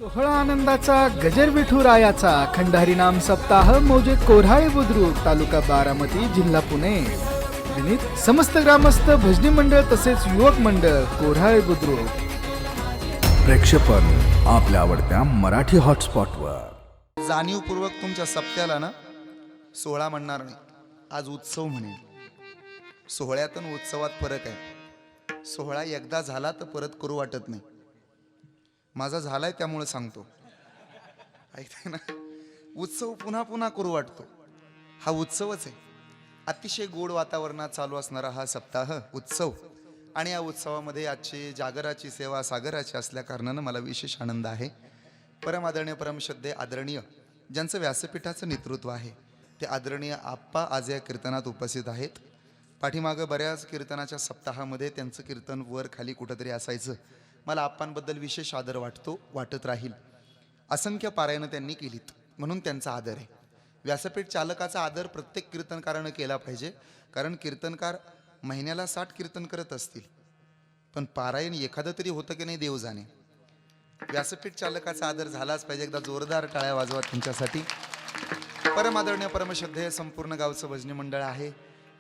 सोहळा आनंदाचा गजर विठुरायाचा खंडारी नाम सप्ताह मौजे कोऱ्हाळे बुद्रुक तालुका बारामती जिल्हा पुणे विनीत समस्त ग्रामस्थ भजनी मंडळ तसेच युवक मंडळ कोऱ्हाळे बुद्रुक. प्रेक्षेपण आपल्या आवडत्या मराठी हॉटस्पॉटवर. जाणीवपूर्वक तुमच्या सप्त्याला ना सोहळा म्हणणार नाही, आज उत्सव म्हणेन. सोहळ्यात आणि उत्सवात फरक आहे. सोहळा एकदा झाला तर परत करू वाटत नाही. माझा झालाय त्यामुळे सांगतो, ऐकताय ना. उत्सव पुन्हा पुन्हा करू वाटतो. हा उत्सवच आहे. अतिशय गोड वातावरणात चालू असणारा हा सप्ताह उत्सव, आणि या उत्सवामध्ये आजची जागराची सेवा सागराची असल्या कारणानं मला विशेष आनंद आहे. परम आदरणीय परमश्रद्धेय आदरणीय ज्यांचं व्यासपीठाचं नेतृत्व आहे ते आदरणीय आप्पा आज या कीर्तनात उपस्थित आहेत. पाठीमागं बऱ्याच कीर्तनाच्या सप्ताहामध्ये त्यांचं कीर्तन वर खाली कुठंतरी असायचं. मला आप्पांबद्दल विशेष आदर वाटत राहील. असंख्य पारायणं त्यांनी केलीत म्हणून त्यांचा आदर आहे. व्यासपीठ चालकाचा आदर प्रत्येक कीर्तनकारानं केला पाहिजे, कारण कीर्तनकार महिन्याला 60 कीर्तन करत असतील, पण पारायण एखादं तरी होतं की नाही देव जाणे. व्यासपीठ चालकाचा आदर झालाच पाहिजे. एकदा जोरदार टाळ्या वाजवा त्यांच्यासाठी. परम आदरणीय परमश्रद्धेय संपूर्ण गावचं भजनी मंडळ आहे.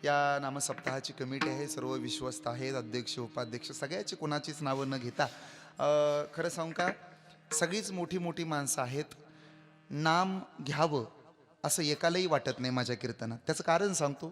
या नामसप्ताहाची कमिटी आहे. सर्व विश्वस्त आहेत, अध्यक्ष उपाध्यक्ष सगळ्याची कोणाचीच नावं न घेता. खरं सांगू का, सगळीच मोठी मोठी माणसं आहेत. नाम घ्यावं असं एकालाही वाटत नाही माझ्या कीर्तनात. त्याचं कारण सांगतो.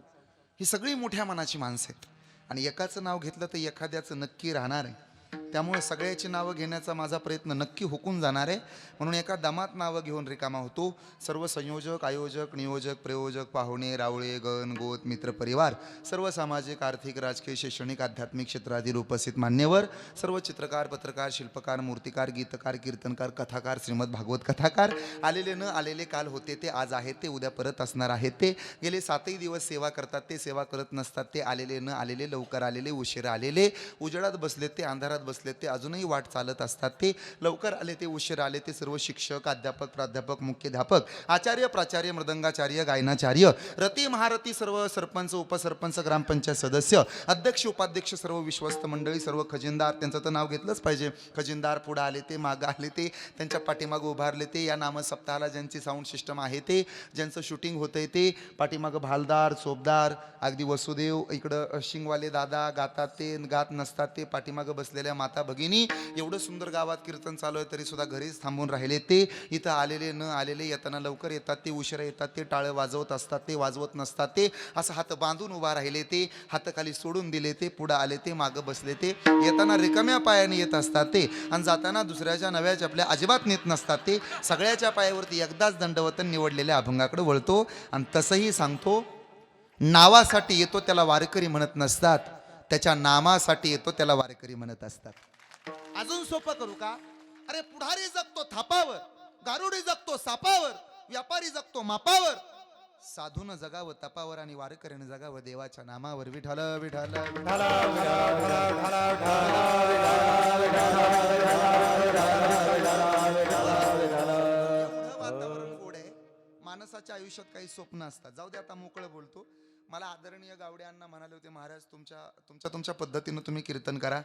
ही सगळी मोठ्या मनाची माणसं आहेत, आणि एकाचं नाव घेतलं तर एखाद्याचं नक्की राहणार आहे. त्यामुळे सगळ्याची नावं घेण्याचा माझा प्रयत्न नक्की हुकून जाणार आहे. म्हणून एका दमात नावं घेऊन रिकामा होतो. सर्व संयोजक, आयोजक, नियोजक, प्रयोजक, पाहुणे, रावळे, गण, गोत, मित्र, परिवार, सर्व सामाजिक, आर्थिक, राजकीय, शैक्षणिक, आध्यात्मिक क्षेत्रातील उपस्थित मान्यवर, सर्व चित्रकार, पत्रकार, शिल्पकार, मूर्तिकार, गीतकार, कीर्तनकार, कथाकार, श्रीमद भागवत कथाकार, आलेले न आलेले, काल होते ते, आज आहेत ते, उद्या परत असणार आहेत ते, गेले 7ही दिवस सेवा करतात ते, सेवा करत नसतात ते, आलेले न आलेले, लवकर आलेले, उशिरा आलेले, उजेडात बसले ते, अंधारात बसले ते, अजूनही वाट चालत असतात ते, लवकर आले ते, उशीर आले ते, सर्व शिक्षक, अध्यापक, प्राध्यापक, मुख्याध्यापक, आचार्य, प्राचार्य, मृदंगाचार्य, गायनाचार्य, रती महारथी, सर्व सरपंच, उपसरपंच, ग्रामपंचायत सदस्य, अध्यक्ष उपाध्यक्ष, सर्व विश्वस्त मंडळी, सर्व खजिनदार, त्यांचं तर नाव घेतलंच पाहिजे. खजिनदार पुढं आले ते, मागं आले ते, त्यांच्या पाठीमागं उभारले ते, या नामसप्ताहाला ज्यांची साऊंड सिस्टम आहे ते, ज्यांचं शूटिंग होतंय ते, पाठीमागं भालदार, चोपदार, अगदी वसुदेव, इकडं शिंगवाले दादा गातात ते, गात नसतात ते, पाठीमागं बसलेल्या माता भगिनी, एवढं सुंदर गावात कीर्तन चालू आहे तरी सुद्धा घरीच थांबून राहिले ते, इथं आलेले न आलेले, येताना लवकर येतात ते, उशिरा येतात ते, टाळं वाजवत असतात ते, वाजवत नसतात ते, असं हात बांधून उभा राहिले ते, हात खाली सोडून दिले ते, पुढं आले ते, मागं बसले ते, येताना रिकाम्या पायाने येत असतात ते, आणि जाताना दुसऱ्याच्या नव्या चपल्या अजिबात नेत नसतात ते, सगळ्याच्या पायावरती एकदाच दंडवतन निवडलेल्या अभंगाकडे वळतो. आणि तसंही सांगतो, नावासाठी येतो त्याला वारकरी म्हणत नसतात, त्याच्या नामासाठी येतो त्याला वारकरी म्हणत असतात. अजून सोपं करू का? अरे पुढारी जगतो थापावर, गारुडी जगतो सापावर, व्यापारी जगतो मापावर, साधून जगावं तपावर, आणि वारकरीने जगावं देवाच्या नामावर. विठ्ठल विठ्ठल वातावरण गोड आहे. माणसाच्या आयुष्यात काही स्वप्न असतात. जाऊ दे, आता मोकळं बोलतो. मला आदरणीय गावड्यांना म्हणाले होते, महाराज तुमच्या पद्धतीनं तुम्ही कीर्तन करा,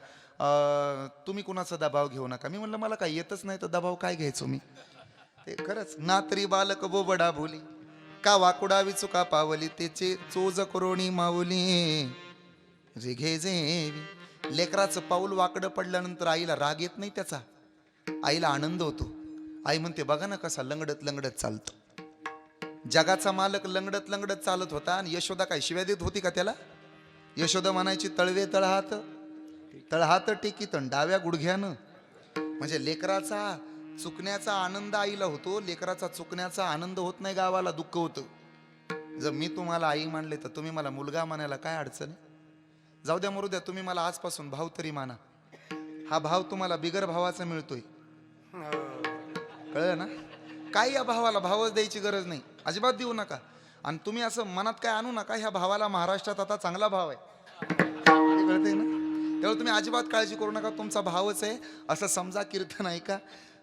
तुम्ही कुणाचा दबाव घेऊ नका. मी म्हणलं मला काही येतच नाही तर दबाव काय घ्यायचो मी. ते खरंच ना तरी बालक बोबडा भोली, का वाकुडा विचुका पावली, त्याचे चोज करोणी माऊली जे घे जे. लेकराचं पाऊल वाकडं पडल्यानंतर आईला राग येत नाही त्याचा, आईला आनंद होतो. आई म्हणते बघा ना कसा लंगडत लंगडत चालतो. जगाचा मालक लंगडत लंगडत चालत होता, आणि यशोदा काय शिव्या देत होती का त्याला? यशोदा म्हणायची तळवे तळहात टेकीत डाव्या गुडघ्यानं. म्हणजे लेकराचा चुकण्याचा आनंद आईला होतो, लेकराचा चुकण्याचा आनंद होत नाही, गावाला दुःख होतं. जर मी तुम्हाला आई मानले तर तुम्ही मला मुलगा मानायला काय अडचण आहे? जाऊ द्या मरू द्या, तुम्ही मला आजपासून भाव तरी माना. हा भाव तुम्हाला बिगर भावाचा मिळतोय, कळलं ना? काही या भावाला भावच द्यायची गरज नाही, अजिबात देऊ नका. आणि तुम्ही असं मनात काय आणू नका, ह्या भावाला महाराष्ट्रात आता चांगला भाव आहे, कळतंय ना? त्यामुळे तुम्ही अजिबात काळजी करू नका, तुमचा भावच आहे असं समजा. कीर्तन ऐका.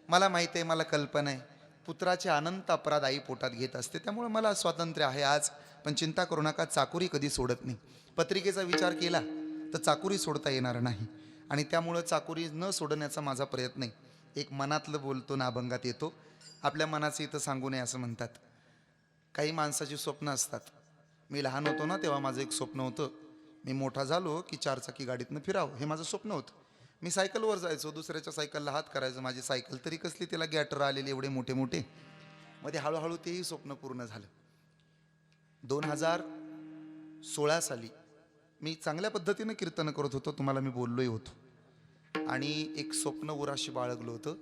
मला माहिती आहे, मला कल्पना आहे, पुत्राचे अनंत अपराध आई पोटात घेत असते, त्यामुळे मला स्वातंत्र्य आहे आज. पण चिंता करू नका, चाकुरी कधी सोडत नाही. पत्रिकेचा विचार केला तर चाकुरी सोडता येणार नाही, आणि त्यामुळं चाकुरी न सोडण्याचा माझा प्रयत्न आहे. एक मनातलं बोलतो ना अभंगात येतो. आपल्या मनाचं इथं सांगू नये असं म्हणतात. काही माणसाची स्वप्न असतात. मी लहान होतो ना तेव्हा माझं एक स्वप्न होतं, मी मोठा झालो की 4 चाकी गाडीतनं फिरावं, हे माझं स्वप्न होतं. मी सायकलवर जायचो, दुसऱ्याच्या सायकलला हात करायचो. माझी सायकल तरी कसली, तिला गॅटर आलेले एवढे मोठे मोठे. मध्ये हळूहळू तेही स्वप्न पूर्ण झालं. 2016 साली मी चांगल्या पद्धतीनं कीर्तन करत होतो, तुम्हाला मी बोललोही होतो. आणि एक स्वप्न उराशी बाळगलं होतं.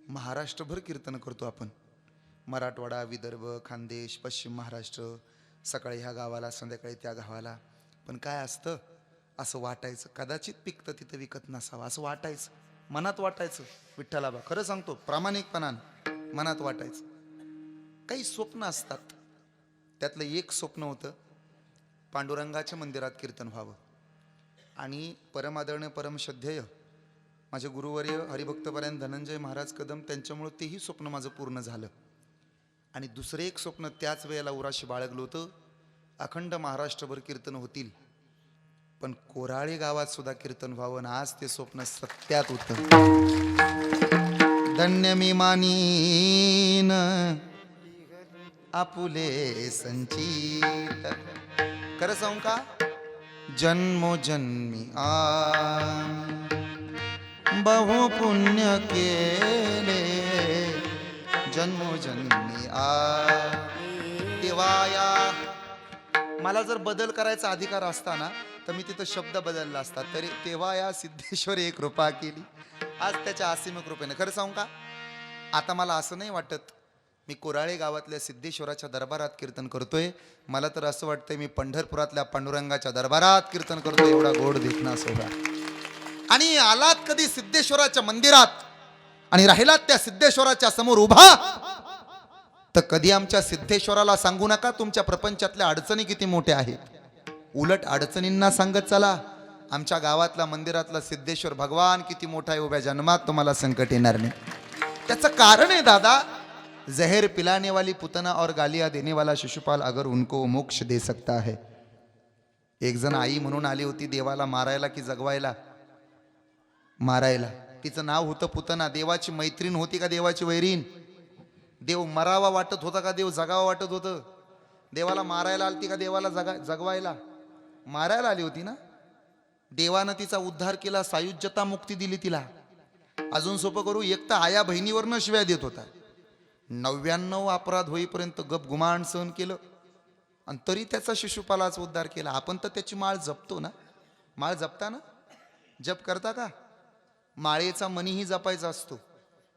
महाराष्ट्रभर कीर्तन करतो आपण, मराठवाडा, विदर्भ, खानदेश, पश्चिम महाराष्ट्र, सकाळी ह्या गावाला, संध्याकाळी त्या गावाला. पण काय असतं, असं वाटायचं कदाचित पिकतं तिथं विकत नसावं, असं वाटायचं, मनात वाटायचं. विठ्ठलाबा खरं सांगतो, प्रामाणिकपणानं मनात वाटायचं. काही स्वप्न असतात, त्यातलं एक स्वप्न होतं पांडुरंगाच्या मंदिरात कीर्तन व्हावं. आणि परमादरणीय परमश्रद्धेय माझे गुरुवर्य हरिभक्तपरायण धनंजय महाराज कदम, त्यांच्यामुळं तेही स्वप्न माझं पूर्ण झालं. आणि दुसरं एक स्वप्न त्याच वेळेला उराशी बाळगलं होतं, अखंड महाराष्ट्रभर कीर्तन होतील, पण कोराळे गावात सुद्धा कीर्तन व्हावं. आज ते स्वप्न सत्यात होतं. धन्य मी मानीन आपुले संचित. खरं सांगू का, जन्मोजन्मी बहु पुण्य केले, जन्मोजन्मी देवाया. मला जर बदल करायचा अधिकार असता ना, तर मी तिथं शब्द बदलला असता. तरी तेव्हा या सिद्धेश्वरी कृपा केली, आज त्याच्या असीम कृपेने. खरं सांगू का, आता मला असं नाही वाटत मी कोराळे गावातल्या सिद्धेश्वराच्या दरबारात कीर्तन करतोय. मला तर असं वाटतंय मी पंढरपुरातल्या पांडुरंगाच्या दरबारात कीर्तन करतोय. एवढा गोड देखना सोहळा. आणि आलात कधी सिद्धेश्वराच्या मंदिरात आणि राहिलात त्या सिद्धेश्वराच्या समोर उभा, तर कधी आमच्या सिद्धेश्वराला सांगू नका तुमच्या प्रपंचातल्या अडचणी किती मोठ्या आहेत. उलट अडचणींना सांगत चला, आमच्या गावातला मंदिरातला सिद्धेश्वर भगवान किती मोठा आहे, उभ्या जन्मात तुम्हाला संकट येणार नाही. त्याचं कारण आहे दादा, जहर पिलाने वाली पुतना और गालियां देने वाला शिशुपाल अगर उनको मोक्ष दे सकता है. एक जण आई म्हणून आली होती देवाला मारायला की जगवायला? मारायला. तिचं नाव होतं पुतना. देवाची मैत्रीण होती का देवाची वैरीण? देव मरावा वाटत होता का देव जगावा वाटत होतं? देवाला मारायला आलती का देवाला जगवायला? मारायला आली होती ना. देवानं तिचा उद्धार केला, सायुज्यता मुक्ती दिली तिला. अजून सोपं करू, एक तर आया बहिणीवरनं शिव्या देत होता, 99 अपराध होईपर्यंत गप गुमान सहन केलं, आणि तरी त्याचा शिशुपालाचा उद्धार केला. आपण तर त्याची माळ जपतो ना. माळ जपता ना, जप करता का? माळेचा मणीही जपायचा असतो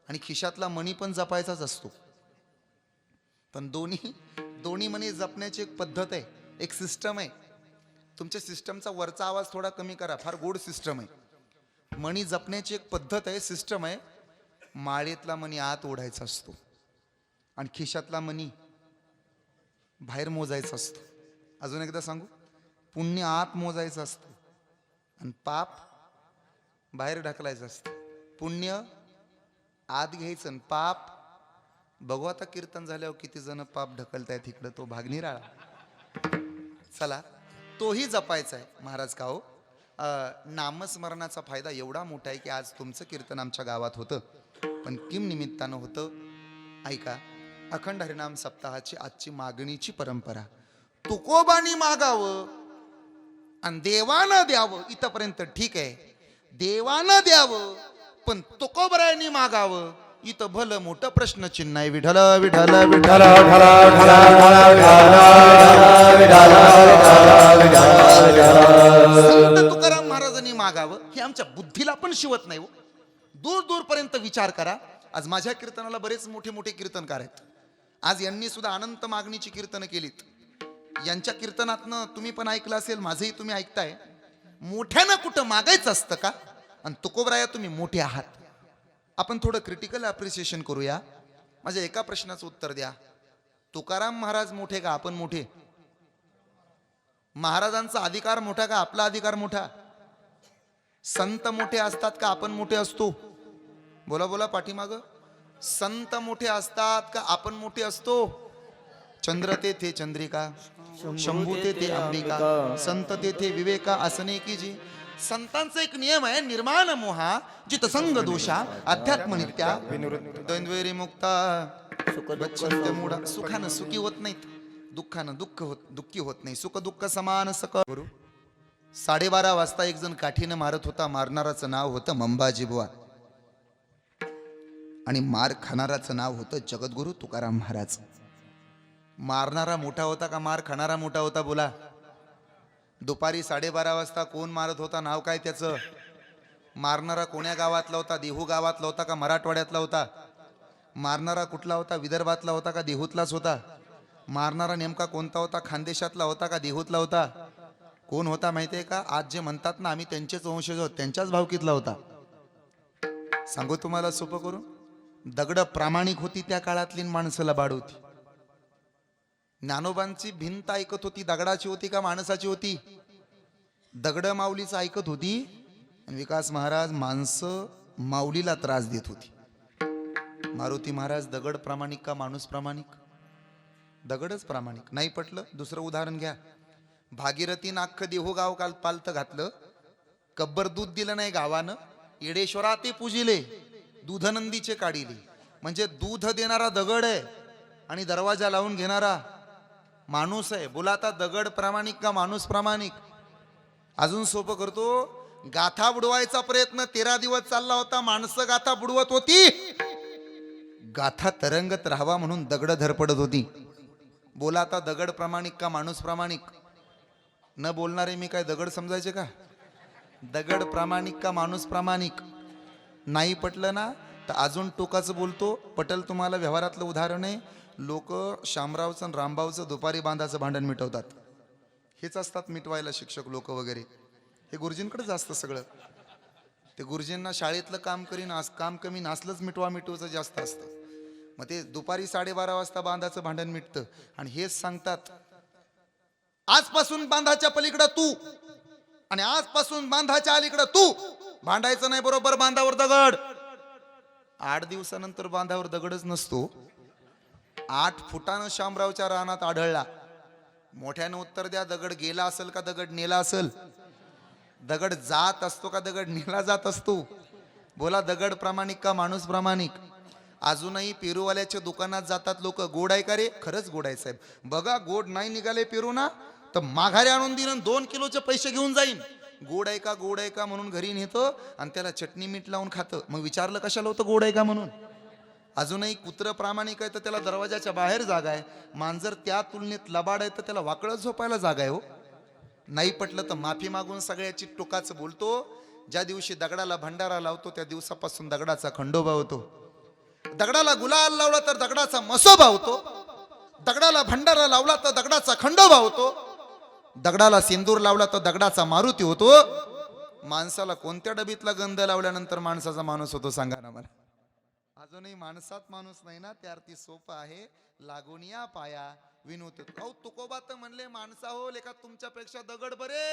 आणि खिशातला मणी पण जपायचाच असतो. पण दोन्ही मणी जपण्याची एक पद्धत आहे, एक सिस्टम आहे. तुमच्या सिस्टमचा वरचा आवाज थोडा कमी करा, फार गोड सिस्टम आहे. मणी जपण्याची एक पद्धत आहे, सिस्टम आहे. माळेतला मणी आत ओढायचा असतो आणि खिशातला मणी बाहेर मोजायचा असतो. अजून एकदा सांगू, पुण्य आत मोजायचं असतं आणि पाप बाहेर ढकलायचं असतं. पुण्य आत घ्यायचं आणि पाप बघू आता कीर्तन झाल्यावर किती जण पाप ढकलतायत इकडं, तो भाग निराळा. चला, तोही जपायचा आहे महाराज. का हो, नामस्मरणाचा फायदा एवढा मोठा आहे की आज तुमचं कीर्तन आमच्या गावात होतं, पण किम निमित्तानं होतं ऐका. अखंड हरिनाम सप्ताहाची आजची मागणीची परंपरा. तुकोबानी मागावं आणि देवानं द्यावं इथपर्यंत ठीक आहे. देवानं द्यावं पण तुकोबरायांनी मागावं, इथं भलं मोठं प्रश्नचिन्ह आहे. विठ्ठल विठ्ठल विठ्ठल संत तुकाराम महाराजांनी मागावं हे आमच्या बुद्धीला पण शिवत नाही हो. दूर दूरपर्यंत विचार करा. आज माझ्या कीर्तनाला बरेच मोठे मोठे कीर्तनकार आहेत. आज यांनी सुद्धा अनंत मागणीची कीर्तनं केलीत. यांच्या कीर्तनातनं तुम्ही पण ऐकलं असेल, माझंही तुम्ही ऐकताय. मोठ्यानं कुठं मागायचं असतं का? आणि तुकोबराया तुम्ही मोठे आहात. आपण थोडं क्रिटिकल अप्रिसिएशन करूया. माझ्या एका प्रश्नाचं उत्तर द्या. तुकाराम महाराज मोठे का आपण मोठे? महाराजांचा अधिकार मोठा का आपला अधिकार मोठा? संत मोठे असतात का आपण मोठे असतो? बोला बोला पाठीमाग. संत मोठे असतात का आपण मोठे असतो? चंद्र तेथे चंद्रिका, शंभू तेथे अंबिका, संत तेथे विवेका असणे की जी. संतांचा एक नियम आहे, निर्माण मोहा जित संग दोषा अध्यात्म नित्या द्वैरी मुक्ता बच्छन्ते मूढा. सुखानं सुखी होत नाहीत, दुःखानं दुःखी होत नाही. सुख दुःख समान सक. गुरु 12:30 वाजता एक जण काठीनं मारत होता. मारणाराचं नाव होतं मंबाजी बुवा आणि मार खाणाराचं नाव होतं जगद्गुरु तुकाराम महाराज. मारणारा मोठा होता का मार खाणारा मोठा होता बोला? दुपारी 12:30 वाजता कोण मारत होता, नाव काय त्याचं? मारणारा कोण्या गावातला होता? देहू गावातला होता का मराठवाड्यातला होता? मारणारा कुठला होता? विदर्भातला होता का देहूतलाच होता? मारणारा नेमका कोणता होता? खानदेशातला होता का देहूतला होता? कोण होता माहितीये का? आज जे म्हणतात ना आम्ही त्यांचेच वंशज आहोत, त्यांच्याच भावकीतला होता. सांगू तुम्हाला सोपं करून, दगड प्रामाणिक होती त्या काळातली, माणसाला बाड होती. ज्ञानोबांची भिंत ऐकत होती, दगडाची होती का माणसाची होती? दगड माऊलीचं ऐकत होती. आणि विकास महाराज माणसं माऊलीला त्रास देत होती. मारुती महाराज दगड प्रामाणिक का माणूस प्रामाणिक? दगडच प्रामाणिक. नाही पटलं दुसरं उदाहरण घ्या. भागीरथीनं अख्खं देहू गाव काल पालत घातलं, कब्बर दूध दिलं नाही गावानं, येडेश्वरा ते पूजिले, दूधनंदीचे काढिले. म्हणजे दूध देणारा दगड आहे आणि दरवाजा लावून घेणारा माणूस आहे. बोला आता दगड प्रामाणिक का माणूस प्रामाणिक? अजून सोपं करतो, गाथा बुडवायचा प्रयत्न 13 दिवस चालला होता, माणसं गाथा बुडवत होती, गाथा तरंगत राहावा म्हणून दगड धरपडत होती. बोला आता दगड प्रामाणिक का माणूस प्रामाणिक? न बोलणारे मी काय दगड समजायचे का? दगड प्रामाणिक का माणूस प्रामाणिक? नाही पटलं ना तर अजून टोकाचं बोलतो, पटल तुम्हाला. व्यवहारातलं उदाहरण आहे, लोक शामरावचं आणि रामभाऊचं दुपारी बांधाचं भांडण मिटवतात. हेच असतात मिटवायला शिक्षक लोक वगैरे. हे गुरुजींकडेच असतं सगळं. ते गुरुजींना शाळेतलं काम काम कमी नासलंच मिटवाचं जास्त असतं. मग ते दुपारी 12:30 वाजता बांधाचं भांडण मिटतं आणि हेच सांगतात, आजपासून बांधाच्या पलीकडं तू आणि आजपासून बांधाच्या अलीकडं तू भांडायचं नाही, बरोबर बांधावर दगड. 8 दिवसानंतर बांधावर दगडच नसतो. 8 फुटानं शामरावच्या रानात आढळला. मोठ्यानं उत्तर द्या, दगड गेला असेल का दगड नेला असेल? दगड जात असतो का दगड नेला जात असतो? बोला दगड प्रामाणिक का माणूस प्रामाणिक? अजूनही पेरूवाल्याच्या दुकानात जातात लोक. गोड आहे का रे? खरंच गोड आहे साहेब. बघा गोड नाही निघाले पेरू ना तर माघारी आणून देईन, 2 किलोचे पैसे घेऊन जाईन. गोड आहे का गोड आहे का म्हणून घरी नेतं आणि त्याला चटणी मीठ लावून खातं. मग विचारलं कशाला होतं गोड आहे का म्हणून? अजूनही कुत्र प्रामाणिक आहे तर त्याला दरवाजाच्या बाहेर जागा आहे. मांजर त्या तुलनेत लबाड आहे तर त्याला वाकळत झोपायला जागा आहे. हो नाही पटलं तर माफी मागून सगळ्याची टोकाचं बोलतो. ज्या दिवशी दगडाला भंडारा लावतो त्या दिवसापासून दगडाचा खंडोबा होतो. दगडाला गुलाल लावला तर दगडाचा मसोबा होतो. दगडाला भंडारा लावला तर दगडाचा खंडोबा होतो. दगडाला सिंदूर लावला तर दगडाचा मारुती होतो. माणसाला कोणत्या डबीतला गंध लावल्यानंतर माणसाचा माणूस होतो सांगा ना मला? अजूनही माणसात माणूस नाही ना, त्या अर्थी सोपं आहे. लागून या पाया विनोद. तुकोबा तर म्हणले माणसा हो लेखा तुमच्यापेक्षा दगड बरे.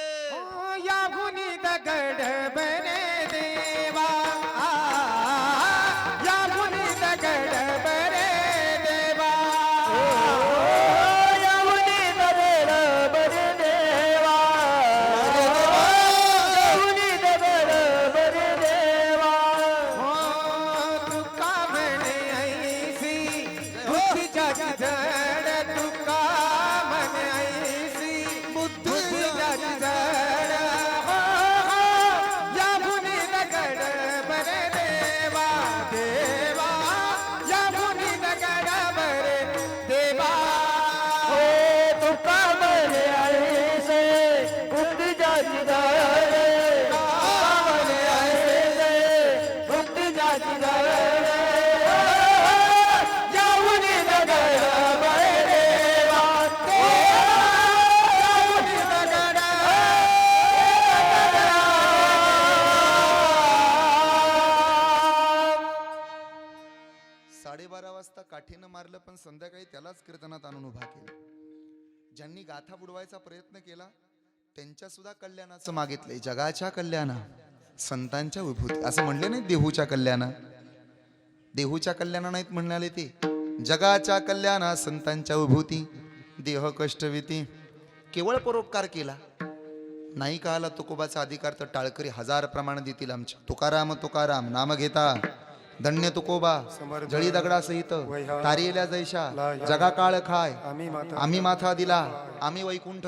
या गुणी दगड बरे देवा, या गुणी दगड बरे देवा, या गुणी दगड बरे देवा, या गुणी दगड बरे देवा. तुका म्हणे ऐसी बुद्धीच्या जड, तुका म्हणे ऐसी बुद्धीच्या जड. या गुणी दगड बरे देवा, देवा या गुणी दगड बरे देवा. हो तुका म्हणे ऐसे बुद्धीच्या जड, तुका म्हणे ऐसे बुद्धीच्या जड. या गुणी दगड बरे देवा, या गुणी दगड. 12:30 वाजता काठीनं मारलं पण संध्याकाळी त्यालाच कीर्तनात आणून उभा केलं. ज्यांनी गाथा बुडवायचा प्रयत्न केला त्यांच्या सुद्धा कल्याणाचं मागितलंय. जगाच्या कल्याणा संतांच्या विभूती असं म्हणले नाही. देहूच्या कल्याणा, देहूच्या कल्याणा नाहीत म्हणाले ते, जगाच्या कल्याणा संतांच्या विभूती. देह कष्टविती केवळ परोपकार केला नाही का आला तुकोबाचा अधिकार तर टाळकरी 1000 प्रमाण देतील आमचे. तुकाराम तुकाराम नाम घेता धन्य तुकोबा जळी दगडा सहित तारियल्या जैशा जगा काळ खाय आम्ही माथा दिला आम्ही वैकुंठ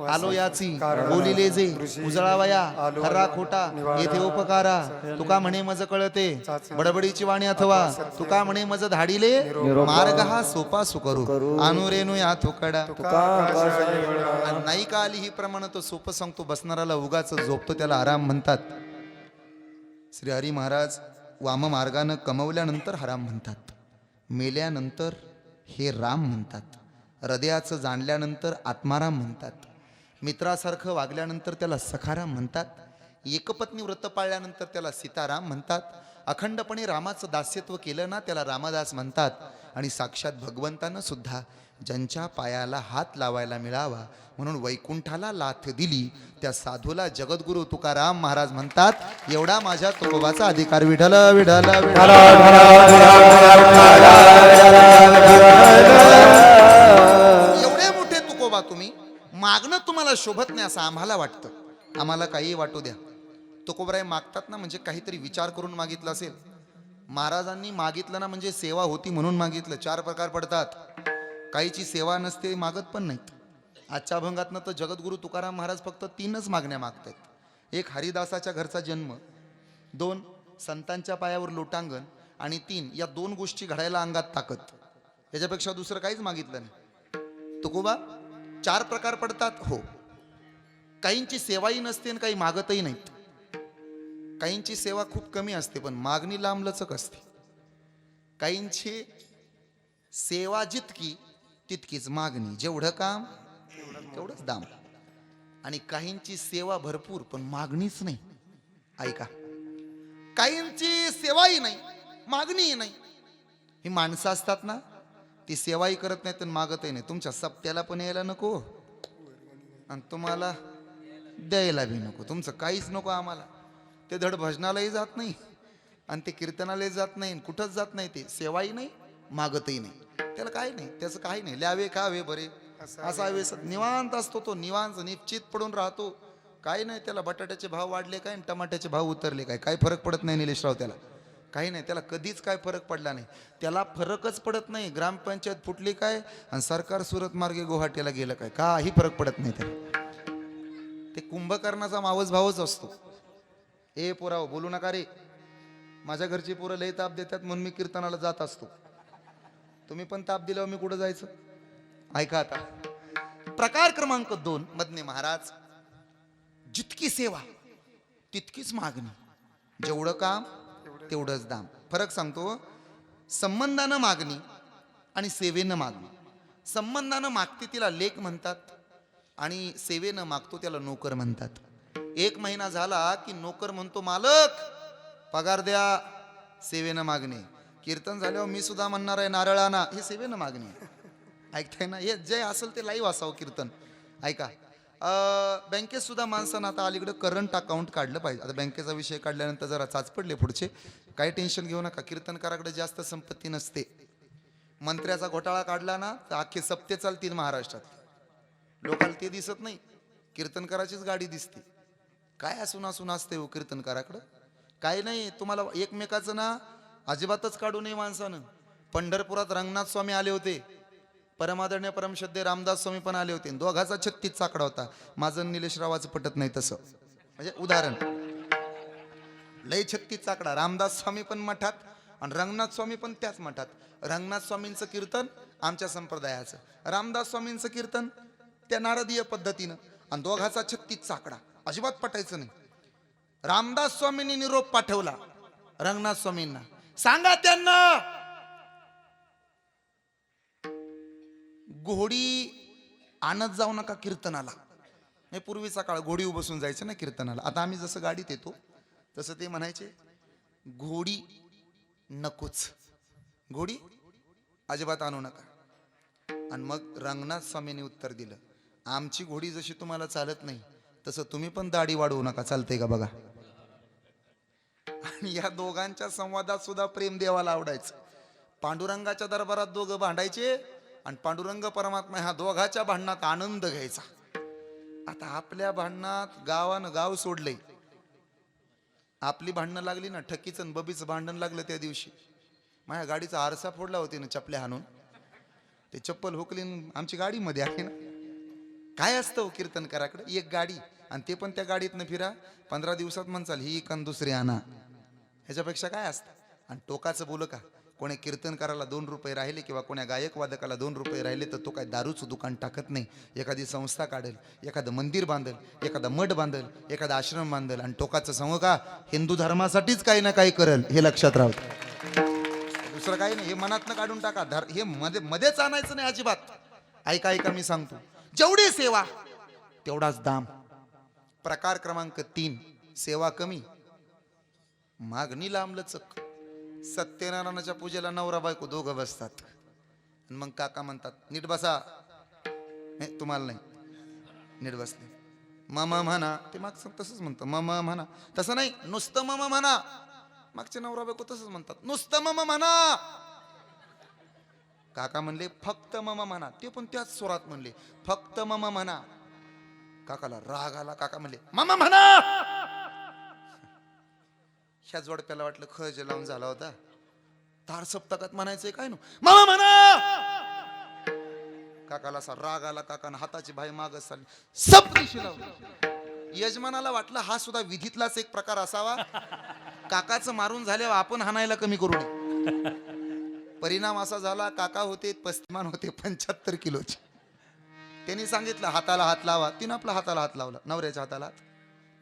आलो याची बोलिले जे उजळावया खरा खोटा येथे उपकारा तुका म्हणे मज कळते बडबडीची वाणी अथवा तुका म्हणे मज धाडिले मार्ग हा सोपा सुकरू अनुरेनु या थोकडा आणि नाही का आली ही प्रमाण तो सोपं सांगतो बसणाराला उगाच झोपतो त्याला आराम म्हणतात. श्री हरी महाराज वाम मार्गानं कमवल्यानंतर हराम म्हणतात, मेल्यानंतर हे राम म्हणतात, हृदयाचं जाणल्यानंतर आत्माराम म्हणतात, मित्रासारखं वागल्यानंतर त्याला सखाराम म्हणतात, एकपत्नी व्रत पाळल्यानंतर त्याला सीताराम म्हणतात, अखंडपणे रामाचं दास्यत्व केलं ना त्याला रामदास म्हणतात. आणि साक्षात भगवंतानं सुद्धा ज्यांच्या पायाला हात लावायला मिळावा म्हणून वैकुंठाला लाथ दिली त्या साधूला जगद्गुरु तुकाराम महाराज म्हणतात. एवढा माझ्या तुकोबाचा अधिकार. विठ्ठल विठ्ठल एवढे मोठे तुकोबा तुम्ही मागणं तुम्हाला शोभत नाही असं आम्हाला वाटतं. आम्हाला काही वाटू द्या. तुकोबराय मागतात ना म्हणजे काहीतरी विचार करून मागितलं असेल. महाराजांनी मागितलं ना म्हणजे सेवा होती म्हणून मागितलं. 4 प्रकार पडतात. काहीची सेवा नसते मागत पण नाहीत. आजच्या अभंगातनं तर जगद्गुरु तुकाराम महाराज फक्त 3च मागण्या मागतात. 1 हरिदासाच्या घरचा जन्म, 2 संतांच्या पायावर लोटांगण आणि 3 या 2 गोष्टी घडायला अंगात ताकद. याच्यापेक्षा दुसरं काहीच मागितलं नाही. तुकोबा 4 प्रकार पडतात. हो, काहींची सेवाही नसते आणि काही मागतही नाहीत. काहींची सेवा खूप कमी असते पण मागणी लांबलचक असते. काहींची सेवा जितकी तितकीच मागणी, जेवढं काम तेवढंच दाम. आणि काहींची सेवा भरपूर पण मागणीच नाही. ऐका, काहींची सेवाही नाही मागणीही नाही. ही माणसं असतात ना ती सेवाही करत नाहीत आणि मागतही नाही. तुमच्या सप्त्याला पण यायला नको आणि तुम्हाला द्यायला बी नको. तुमचं काहीच नको आम्हाला. ते धड भजनालाही जात नाही आणि ते कीर्तनालाही जात नाही, कुठंच जात नाही. ते सेवाही नाही मागतही नाही. त्याला काही नाही, त्याचं काही नाही. ल्यावे खावे बरे असावे, निवांत असतो तो. निवांत निश्चित पडून राहतो. काही नाही त्याला. बटाट्याचे भाव वाढले काय आणि टमाट्याचे भाव उतरले काय, काही फरक पडत नाही निलेशराव त्याला. काही नाही त्याला, कधीच काय फरक पडला नाही. त्याला फरकच पडत नाही. ग्रामपंचायत फुटली काय आणि सरकार सुरत मार्गे गुवाहाटीला गेलं काय, काही फरक पडत नाही त्याला. ते कुंभकर्णाचा मावस भावच असतो. ए पोराव बोलू नका रे, माझ्या घरची पोरं लय ताप देतात म्हणून मी कीर्तनाला जात असतो. तुम्ही पण ताप दिल्यावर मी कुठं जायचं. ऐका आता प्रकार क्रमांक 2 मधने महाराज, जितकी सेवा तितकीच मागणी, जेवढं काम तेवढंच दाम. फरक सांगतो. संबंधानं मागणी आणि सेवेनं मागणी. संबंधानं मागते तिला लेक म्हणतात आणि सेवेनं मागतो त्याला नोकर म्हणतात. 1 महिना झाला की नोकर म्हणतो मालक पगार द्या. सेवेनं मागणे. कीर्तन झाल्यावर मी सुद्धा म्हणणार आहे नारळाना, हे सेवेनं मागणे. ऐकताय ना, हे जे असेल ते लाईव्ह असावं कीर्तन. ऐका, बँकेत सुद्धा माणसानं आता अलीकडे करंट अकाउंट काढलं पाहिजे. आता बँकेचा विषय काढल्यानंतर जरा चाच पडले पुढचे. काही टेन्शन घेऊ नका. कीर्तनकाराकडे जास्त संपत्ती नसते. मंत्र्याचा घोटाळा काढला ना तर अख्खे सप्ते चालतील महाराष्ट्रात. लोकांना ते दिसत नाही, कीर्तनकाराचीच गाडी दिसते. काय असून असून असते हो कीर्तनकाराकडं. काय नाही. तुम्हाला एकमेकाचं ना अजिबातच काढू नये माणसानं. पंढरपुरात रंगनाथ स्वामी आले होते, परमादरणीय परमश्रद्धे रामदास स्वामी पण आले होते. दोघाचा 36 चाकडा होता. माझं निलेशरावाचं पटत नाही तसं. म्हणजे उदाहरण, लय 36 चाकडा. रामदास स्वामी पण मठात आणि रंगनाथ स्वामी पण त्याच मठात. रंगनाथ स्वामींचं कीर्तन आमच्या संप्रदायाचं, रामदास स्वामींचं कीर्तन त्या नारदीय पद्धतीनं, आणि दोघाचा 36 चाकडा. अजिबात पटायचं नाही. रामदास स्वामींनी निरोप पाठवला रंगनाथ स्वामींना, सांगा त्यांना घोडी आणत जाऊ नका कीर्तनाला. नाही, पूर्वीचा काळ घोडी बसून जायचं ना कीर्तनाला. आता आम्ही जसं गाडीत येतो तसं ते म्हणायचे घोडी नकोच, घोडी अजिबात आणू नका. आणि मग रंगनाथ स्वामींनी उत्तर दिलं, आमची घोडी जशी तुम्हाला चालत नाही तसं तुम्ही पण दाढी वाढवू नका. चालतंय का बघा. आणि या दोघांच्या संवादात सुद्धा प्रेम देवाला आवडायचं. पांडुरंगाच्या दरबारात दोघं भांडायचे आणि पांडुरंग परमात्मा ह्या दोघाच्या भांडणात आनंद घ्यायचा. आता आपल्या भांडणात गावानं गाव सोडलंय. आपली भांडणं लागली ना, ठकीचं आणि बबीचं भांडण लागलं त्या दिवशी. माझ्या गाडीचा आरसा फोडला होती ना चपल्या हाणून. ते चप्पल हुकली न आमची गाडी मध्ये आहे ना. काय असतं हो कीर्तनकाराकडे, एक गाडी आणि ते पण त्या गाडीतनं फिरा. 15 दिवसात म्हणचाल ही कन दुसरी आणा. ह्याच्यापेक्षा काय असतं. आणि टोकाचं बोल का, कोण्या कीर्तनकाराला 2 रुपये राहिले किंवा कोण्या गायक वादकाला 2 रुपये राहिले तर तो काय दारूचं दुकान टाकत नाही. एखादी संस्था काढेल, एखादं मंदिर बांधेल, एखादा मठ बांधेल, एखादा आश्रम बांधेल. आणि टोकाचं सांगू का, हिंदू धर्मासाठीच काही ना काही करेल, हे लक्षात राहू. दुसरं काही नाही, हे मनातनं काढून टाका. हे मध्येच आणायचं नाही अजिबात. ऐका ऐका मी सांगतो, जेवढी सेवा तेवढाच दाम. प्रकार क्रमांक 3, सेवा कमी मागणी लांबलचक. सत्यनारायणाच्या पूजेला नवरा बायको दोघं बसतात. मग काका म्हणतात नीट बसा. नाही तुम्हाला नाही, नीट बसले. मामा म्हणा, ते मागचं तसंच म्हणतं मामा म्हणा. तसं नाही, नुसतं मामा म्हणा. मागचे नवरा बायको तसंच म्हणतात, नुसतं मामा म्हणा. काका म्हणले फक्त मामा म्हणा. ते पण त्याच स्वरात म्हणले फक्त मामा म्हणा. काकाला राग आला. काका म्हणले मामा म्हणा. ह्या जोडप्याला वाटलं खज लावून झाला होता. तार सप्तकात म्हणायचंय काय नो मामा म्हणा. काकाला असा राग आला. काकानं हाताची बाई मागच चालली, सप्तशी लावली. यजमानाला वाटलं हा सुद्धा विधीतलाच एक प्रकार असावा. काकाचं मारून झाल्यावर आपण हाणायला कमी करू नये. परिणाम असा झाला, काका होते पस्तीमान होते 75 किलोचे. त्यांनी सांगितलं हाताला हात लावा. तिनं आपला हाताला हात लावला, नवऱ्याच्या हाताला हात.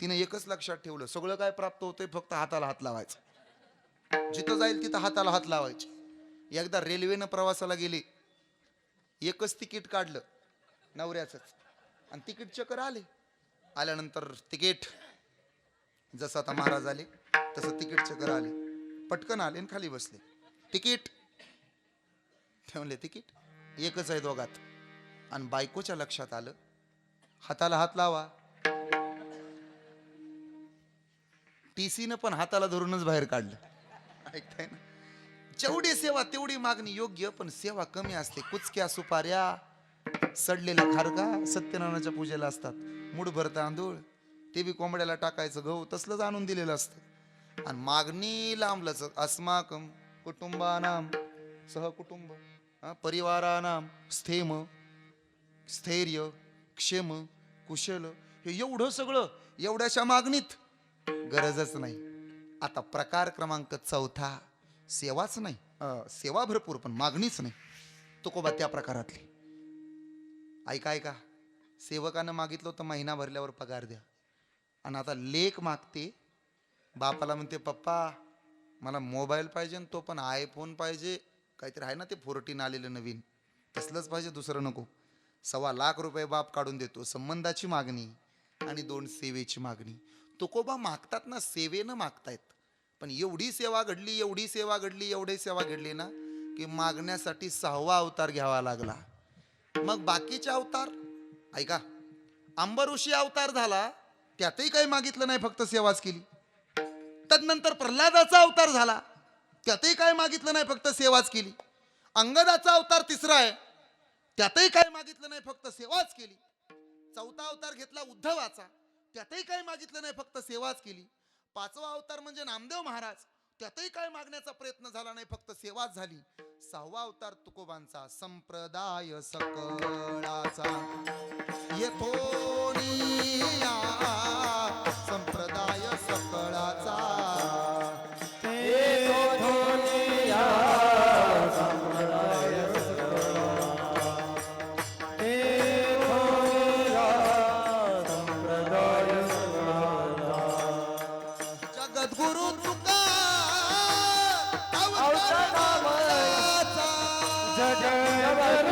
तिने एकच लक्षात ठेवलं, सगळं काय प्राप्त होतंय फक्त हाताला हात लावायचं. जिथं जाईल तिथं हाताला हात लावायचे. एकदा रेल्वेनं प्रवासाला गेली, एकच तिकीट काढलं नवऱ्याचंच आणि तिकीट चक्कर आले. आल्यानंतर तिकीट जसं आता महाराज आले तसं तिकीट चक्कर आले. पटकन आले आणि खाली बसले. तिकीट ठेवले. तिकीट एकच आहे दोघात. आणि बायकोच्या लक्षात आलं हाताला हात लावा. टीसीनं पण हाताला धरूनच बाहेर काढलं. ऐकताय ना, जेवढी सेवा तेवढी मागणी योग्य, पण सेवा कमी असते. कुचक्या सुपाऱ्या, सडलेला खारका सत्यनारायणाच्या पूजेला असतात. मुठभर तांदूळ, ते बी कोंबड्याला टाकायचं गहू, तसलंच आणून दिलेलं असतं. आणि मागणी लांबलच. अस्माकं कुटुंबानां सहकुटुंब परिवारानां स्थेम स्थैर्य क्षेम कुशल, हे एवढं सगळं एवढ्याशा मागणीत गरजच नाही. आता प्रकार क्रमांक 4, सेवाच नाही, सेवा भरपूर पण मागणीच नाही. तुकोबा त्या प्रकारातली. ऐका ऐका, सेवकानं मागितलं होतं महिना भरल्यावर पगार द्या. आणि आता लेक मागते, बापाला म्हणते पप्पा मला मोबाईल पाहिजे, तो पण आयफोन पाहिजे. काहीतरी आहे ना ते 14 आलेलं नवीन, तसलंच पाहिजे, दुसरं नको. 1.25 लाख रुपये बाप काढून देतो. संबंधाची मागणी आणि 2 सेवेची मागणी. तुकोबा मागतात ना, सेवेनं मागतायत. पण एवढी सेवा घडली, एवढी सेवा घडली, एवढी सेवा घडली ना की मागण्यासाठी 6वा अवतार घ्यावा लागला. मग बाकीचे अवतार ऐका, अंबर ऋषी अवतार झाला, त्यातही काही मागितलं नाही, फक्त सेवाच केली. तदनंतर प्रल्हादाचा अवतार झाला, त्यातही काय मागितलं नाही, फक्त सेवाच केली. अंगदाचा अवतार 3रा आहे, त्यातही काय मागितलं नाही, फक्त सेवाच केली. 4था अवतार घेतला उद्धवाचा, त्यातही काय मागितलं नाही, फक्त सेवाच केली. 5वा अवतार म्हणजे नामदेव महाराज, त्यातही काय मागण्याचा प्रयत्न झाला नाही, फक्त सेवाच झाली. 6वा अवतार तुकोबांचा संप्रदाय सकळाचा येथोनिया संप्रदाय सकळाचा जगद्गुरु तुका अवताराचा जगद्गुरु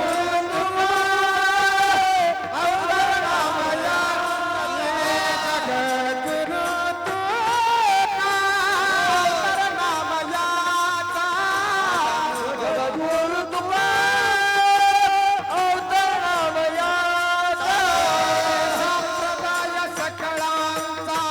संप्रदाय सकळांचा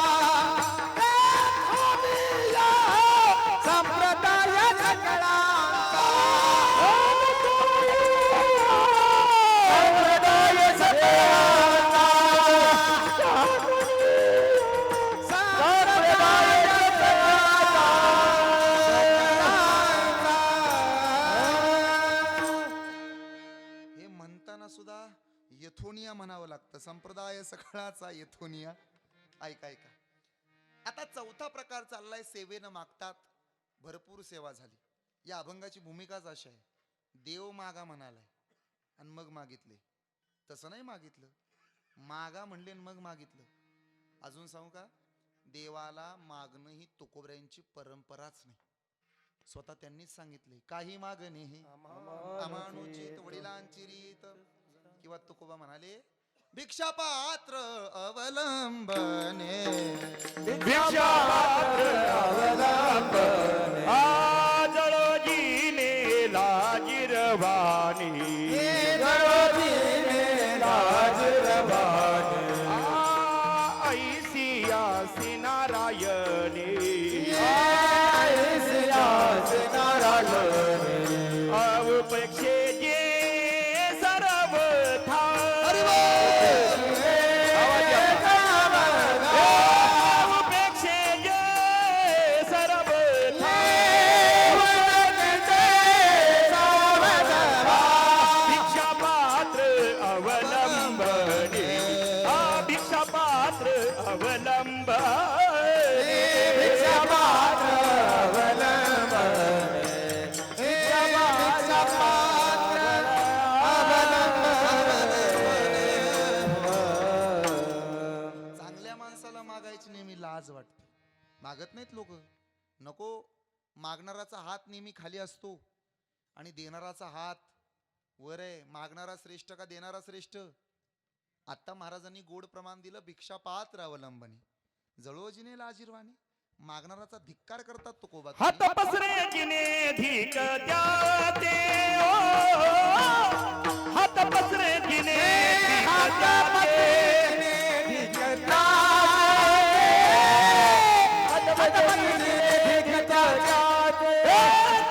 यथोनिया म्हणावं लागतं, संप्रदाय सकाळाचा यथोनिया. ऐका ऐका, आता चौथा प्रकार चाललाय, सेवेनं मागतात. भरपूर सेवा झाली. या अभंगाची भूमिकाच अशी आहे, देव मागा म्हणालाय आणि मग मागितले. तसं नाही मागितलं, मागा म्हणले आणि मग मागितलं. अजून सांगू का, देवाला मागणं ही तुकोबऱ्यांची परंपराच नाही. स्वतः त्यांनीच सांगितले, काही मागणे हे अमानुचित वडिलांची रीत. किंवा तुकोबा म्हणाले, भिक्षा पात्र अवलंबने, भिक्षा जळोजीने लाजिरवाणी, ऐसियासी नारायणी, अवपेक्षे जे सर्व था, अवपेक्षे जे सर्व था, भिक्षा पात्र अवलंबने, भिक्षा पात्र अवलंबने, भिक्षा पात्र चांगल्या माणसाला मागायची नेहमी लाज वाटते, मागत नाहीत लोक. नको, मागणाराचा हात नेहमी खाली असतो आणि देणाराचा हात वर आहे. मागणारा श्रेष्ठ का देणारा श्रेष्ठ? आता महाराजांनी गोड प्रमाण दिलं, भिक्षा पात्र अवलंबने, जळोजीने लाजिरवाणी. मागणाराचा धिक्कार करतात तुकोबा. हात पसरे जिने धीक द्याते, हात पसरे जिने धीक द्याते,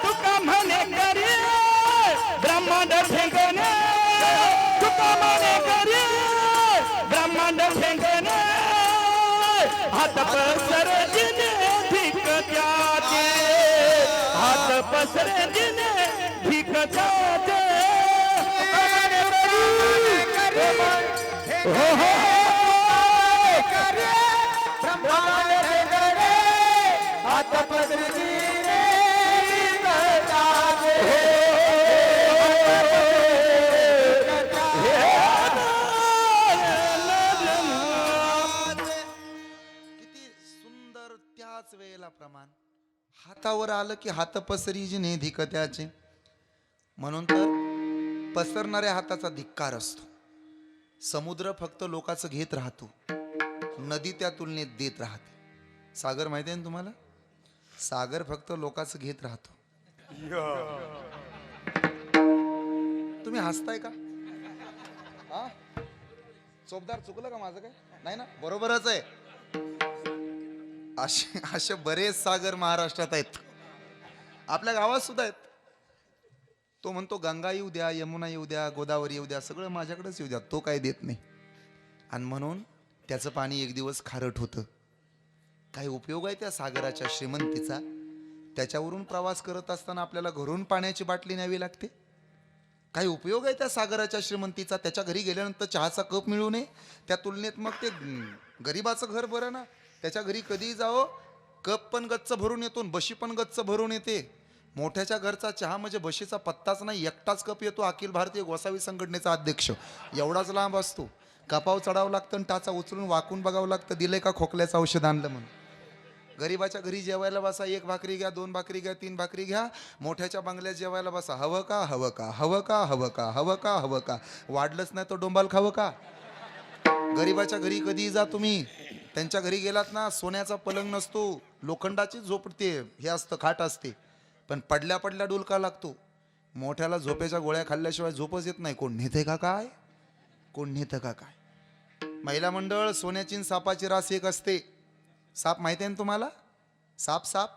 तुका म्हणे करी ब्रह्मांड फेंकणे, तुका म्हणे करी ब्रह्मांड फेंकणे, हात पसरे जिने धीक द्याते, हात पसरे जिने धीक द्याते, हो हो हात पसरे जिने धीक द्याते, किती सुंदर. त्याच वेळेला प्रमाण हातावर आलं की हात पसरी जिने धिक त्याचे. म्हणून तर पसरणाऱ्या हाताचा धिक्कार असतो. समुद्र फक्त लोकांचं घेत राहतो, नदी त्या तुलनेत देत राहते. सागर माहिती आहे ना तुम्हाला? सागर फक्त लोकांचं घेत राहतो. तुम्ही हसताय का? हा, चोपदार चुकलं का माझं? काय नाही ना, बरोबरच आहे. असे असे बरेच सागर महाराष्ट्रात आहेत, आपल्या गावात सुद्धा आहेत. तो म्हणतो गंगा येऊ द्या, यमुना येऊ द्या, गोदावरी येऊ द्या, सगळं माझ्याकडेच येऊ द्या, तो काय देत नाही. आणि म्हणून त्याचं पाणी एक दिवस खारट होतं. काही उपयोग आहे त्या सागराच्या श्रीमंतीचा? त्याच्यावरून प्रवास करत असताना आपल्याला घरून पाण्याची बाटली न्यावी लागते. काही उपयोग आहे त्या सागराच्या श्रीमंतीचा? त्याच्या घरी गेल्यानंतर चहाचा कप मिळू नये? त्या तुलनेत मग ते गरीबाचं घर बरं ना. त्याच्या घरी कधीही जावं, कप पण गच्च भरून येतो, बशी पण गच्च भरून येते. मोठ्याच्या घरचा चहा म्हणजे बशीचा पत्ताच नाही, एकटाच कप येतो. अखिल भारतीय गोसावी संघटनेचा अध्यक्ष एवढाच लांब असतो. कपाव चढावं लागतं आणि टाचा उचलून वाकून बघावं लागतं, दिलंय का खोकल्याचं औषध आणलं म्हणून. गरीबाच्या घरी जेवायला बसा, 1 भाकरी घ्या, 2 भाकरी घ्या, 3 भाकरी घ्या. मोठ्याच्या बंगल्यात जेवायला बसा, हवं का हवं का हवं का हवं का हवं का हवं का, वाढलंच नाही तर डोंबाल खावं का. गरीबाच्या घरी कधीही जा तुम्ही, त्यांच्या घरी गेलात ना, सोन्याचा पलंग नसतो, लोखंडाची झोपडते हे असतं, खाट असते, पण पडल्या पडल्या डुलका लागतो. मोठ्याला झोपेच्या गोळ्या खाल्ल्याशिवाय झोपच येत नाही. कोण नेते का काय, कोण नेतं का काय. महिला मंडळ, सोन्याची आणि सापाची रास एक असते. साप माहिती आहे ना तुम्हाला? साप साप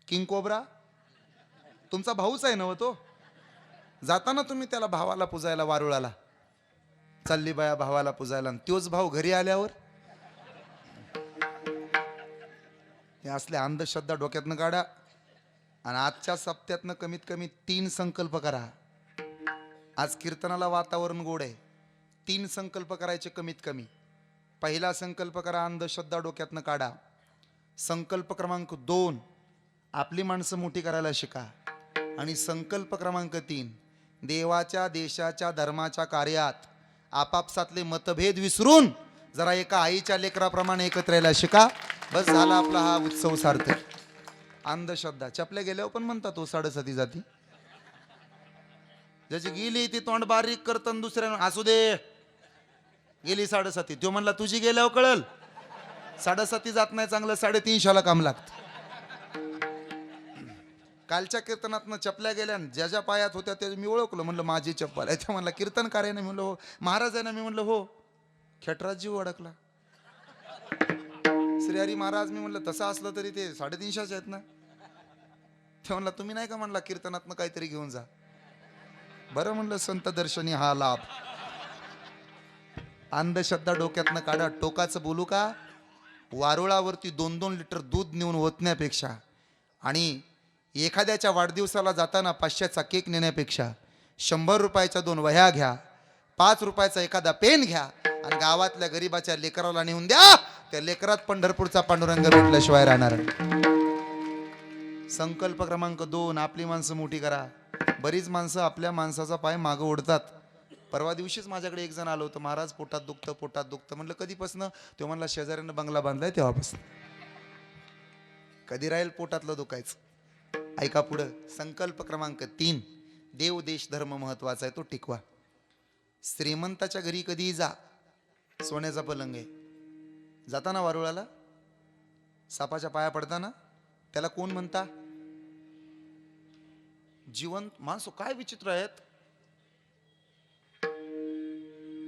किंग कोब्रा तुमचा भाऊच आहे ना तो. जाताना तुम्ही त्याला भावाला पुजायला, वारुळाला चालली बाया भावाला पुजायला, तोच भाऊ घरी आल्यावर हे असल्या अंधश्रद्धा डोक्यातनं काढा. आणि आजच्या सप्त्यातनं कमीत कमी 3 संकल्प करा. आज कीर्तनाला वातावरण गोड आहे, 3 संकल्प करायचे कमीत कमी. पहिला संकल्प करा, अंधश्रद्धा डोक्यातनं काढा. संकल्प क्रमांक 2, आपली माणसं मोठी करायला शिका. आणि संकल्प क्रमांक 3, देवाच्या, देशाच्या, धर्माच्या कार्यात आपापसातले मतभेद विसरून जरा एका आईच्या लेकराप्रमाणे एकत्र यायला शिका. बस झाला आपला हा उत्सव सार्थक. अंधश्रद्धा चपल्या गेल्यावर पण म्हणतात तो 7:30 जाती. ज्याची गेली ती तोंड बारीक करतं, दुसऱ्या असू दे गेली 7:30. तो म्हणला तुझी गेल्यावर कळल. 7:30 जात नाही चांगलं, 350ला काम लागतं. कालच्या कीर्तनातनं चपल्या गेल्या, ज्याच्या पायात होत्या ते मी ओळखलं. म्हणलं माझी चप्पल आहे. त्या म्हणला कीर्तनकार्याने. म्हणलं हो. महाराज आहे ना? मी म्हणलं हो. खेटराज जीव अडकला. श्रीहरी महाराज. मी म्हणलं तसं असलं तरी ते 350 आहेत ना. ते म्हणला तुम्ही नाही का म्हणला कीर्तनातनं काहीतरी घेऊन जा. बरं म्हणलं संत दर्शनी हा लाभ. अंधश्रद्धा डोक्यातनं काढा. टोकाचं बोलू का? वारुळावरती 2-2 लिटर दूध नेऊन ओतण्यापेक्षा आणि एखाद्याच्या वाढदिवसाला जाताना 500चा केक नेण्यापेक्षा 100 रुपयाच्या 2 वह्या घ्या, 5 रुपयाचा एखादा पेन घ्या आणि गावातल्या गरीबाच्या लेकराला नेऊन द्या. त्या लेकरात पंढरपूरचा पांडुरंग भेटल्याशिवाय राहणार. संकल्प क्रमांक 2, आपली माणसं मोठी करा. बरीच माणसं आपल्या माणसाचा पाय मागं ओढतात. परवा दिवशीच माझ्याकडे एक जण आलं होतं. महाराज पोटात दुखतं, पोटात दुखतं. म्हणलं कधीपासनं? तो म्हणला शेजाऱ्यानं बंगला बांधलाय तेव्हापासून. कधी राहील पोटातलं दुखायचं? ऐका पुढं. संकल्प क्रमांक 3, देव, देश, धर्म महत्वाचा आहे, तो टिकवा. श्रीमंताच्या घरी कधीही जा, सोन्याचा पलंग आहे. जाताना वारुळाला सापाच्या पाया पडताना त्याला कोण म्हणता? जिवंत माणसं. काय विचित्र आहेत,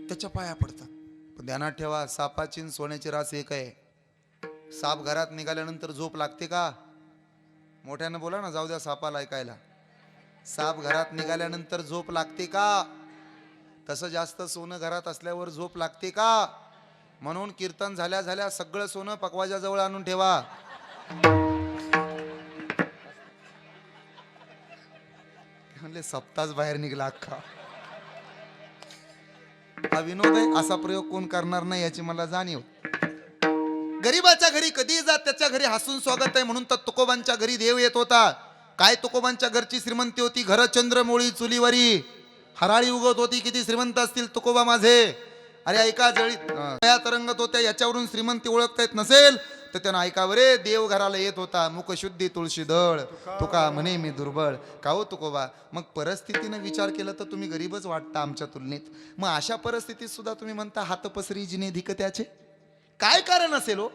त्याच्या पाया पडतात. पण ध्यानात ठेवा, सापाची सोन्याची रास एक आहे. साप घरात निघाल्यानंतर झोप लागते का? मोठ्यानं बोला ना, जाऊ द्या सापाला ऐकायला. साप घरात निघाल्यानंतर झोप लागते का? तसं जास्त सोनं घरात असल्यावर झोप लागते का? म्हणून कीर्तन झाल्या झाल्या सगळं सोनं पकवाच्या जवळ आणून ठेवा. म्हणले सप्ताच बाहेर निघला अख्खा. हा विनोद आहे. असा प्रयोग कोण करणार नाही याची मला जाणीव. गरीबाच्या घरी कधी जा, त्याच्या घरी हसून स्वागत आहे. म्हणून तर तुकोबांच्या घरी देव येत होता. काय तुकोबांच्या घरची श्रीमंती होती? घर चंद्रमोळी चुलीवरी, हराळी उगत होती. किती श्रीमंत असतील तुकोबा माझे. अरे ऐका, जळीत तरंगत होत्या. याच्यावरून श्रीमंती ओळखता येत नसेल तर त्यानं ऐकावं रे. देव घराला येत होता, मुख शुद्धी तुळशी दळ, तुका म्हणे मी दुर्बळ. का हो तुकोबा? मग परिस्थितीनं विचार केला तर तुम्ही गरीबच वाटता आमच्या तुलनेत. मग अशा परिस्थितीत सुद्धा तुम्ही म्हणता हात पसरी जिने धिक त्याचे. काय कारण असेल हो?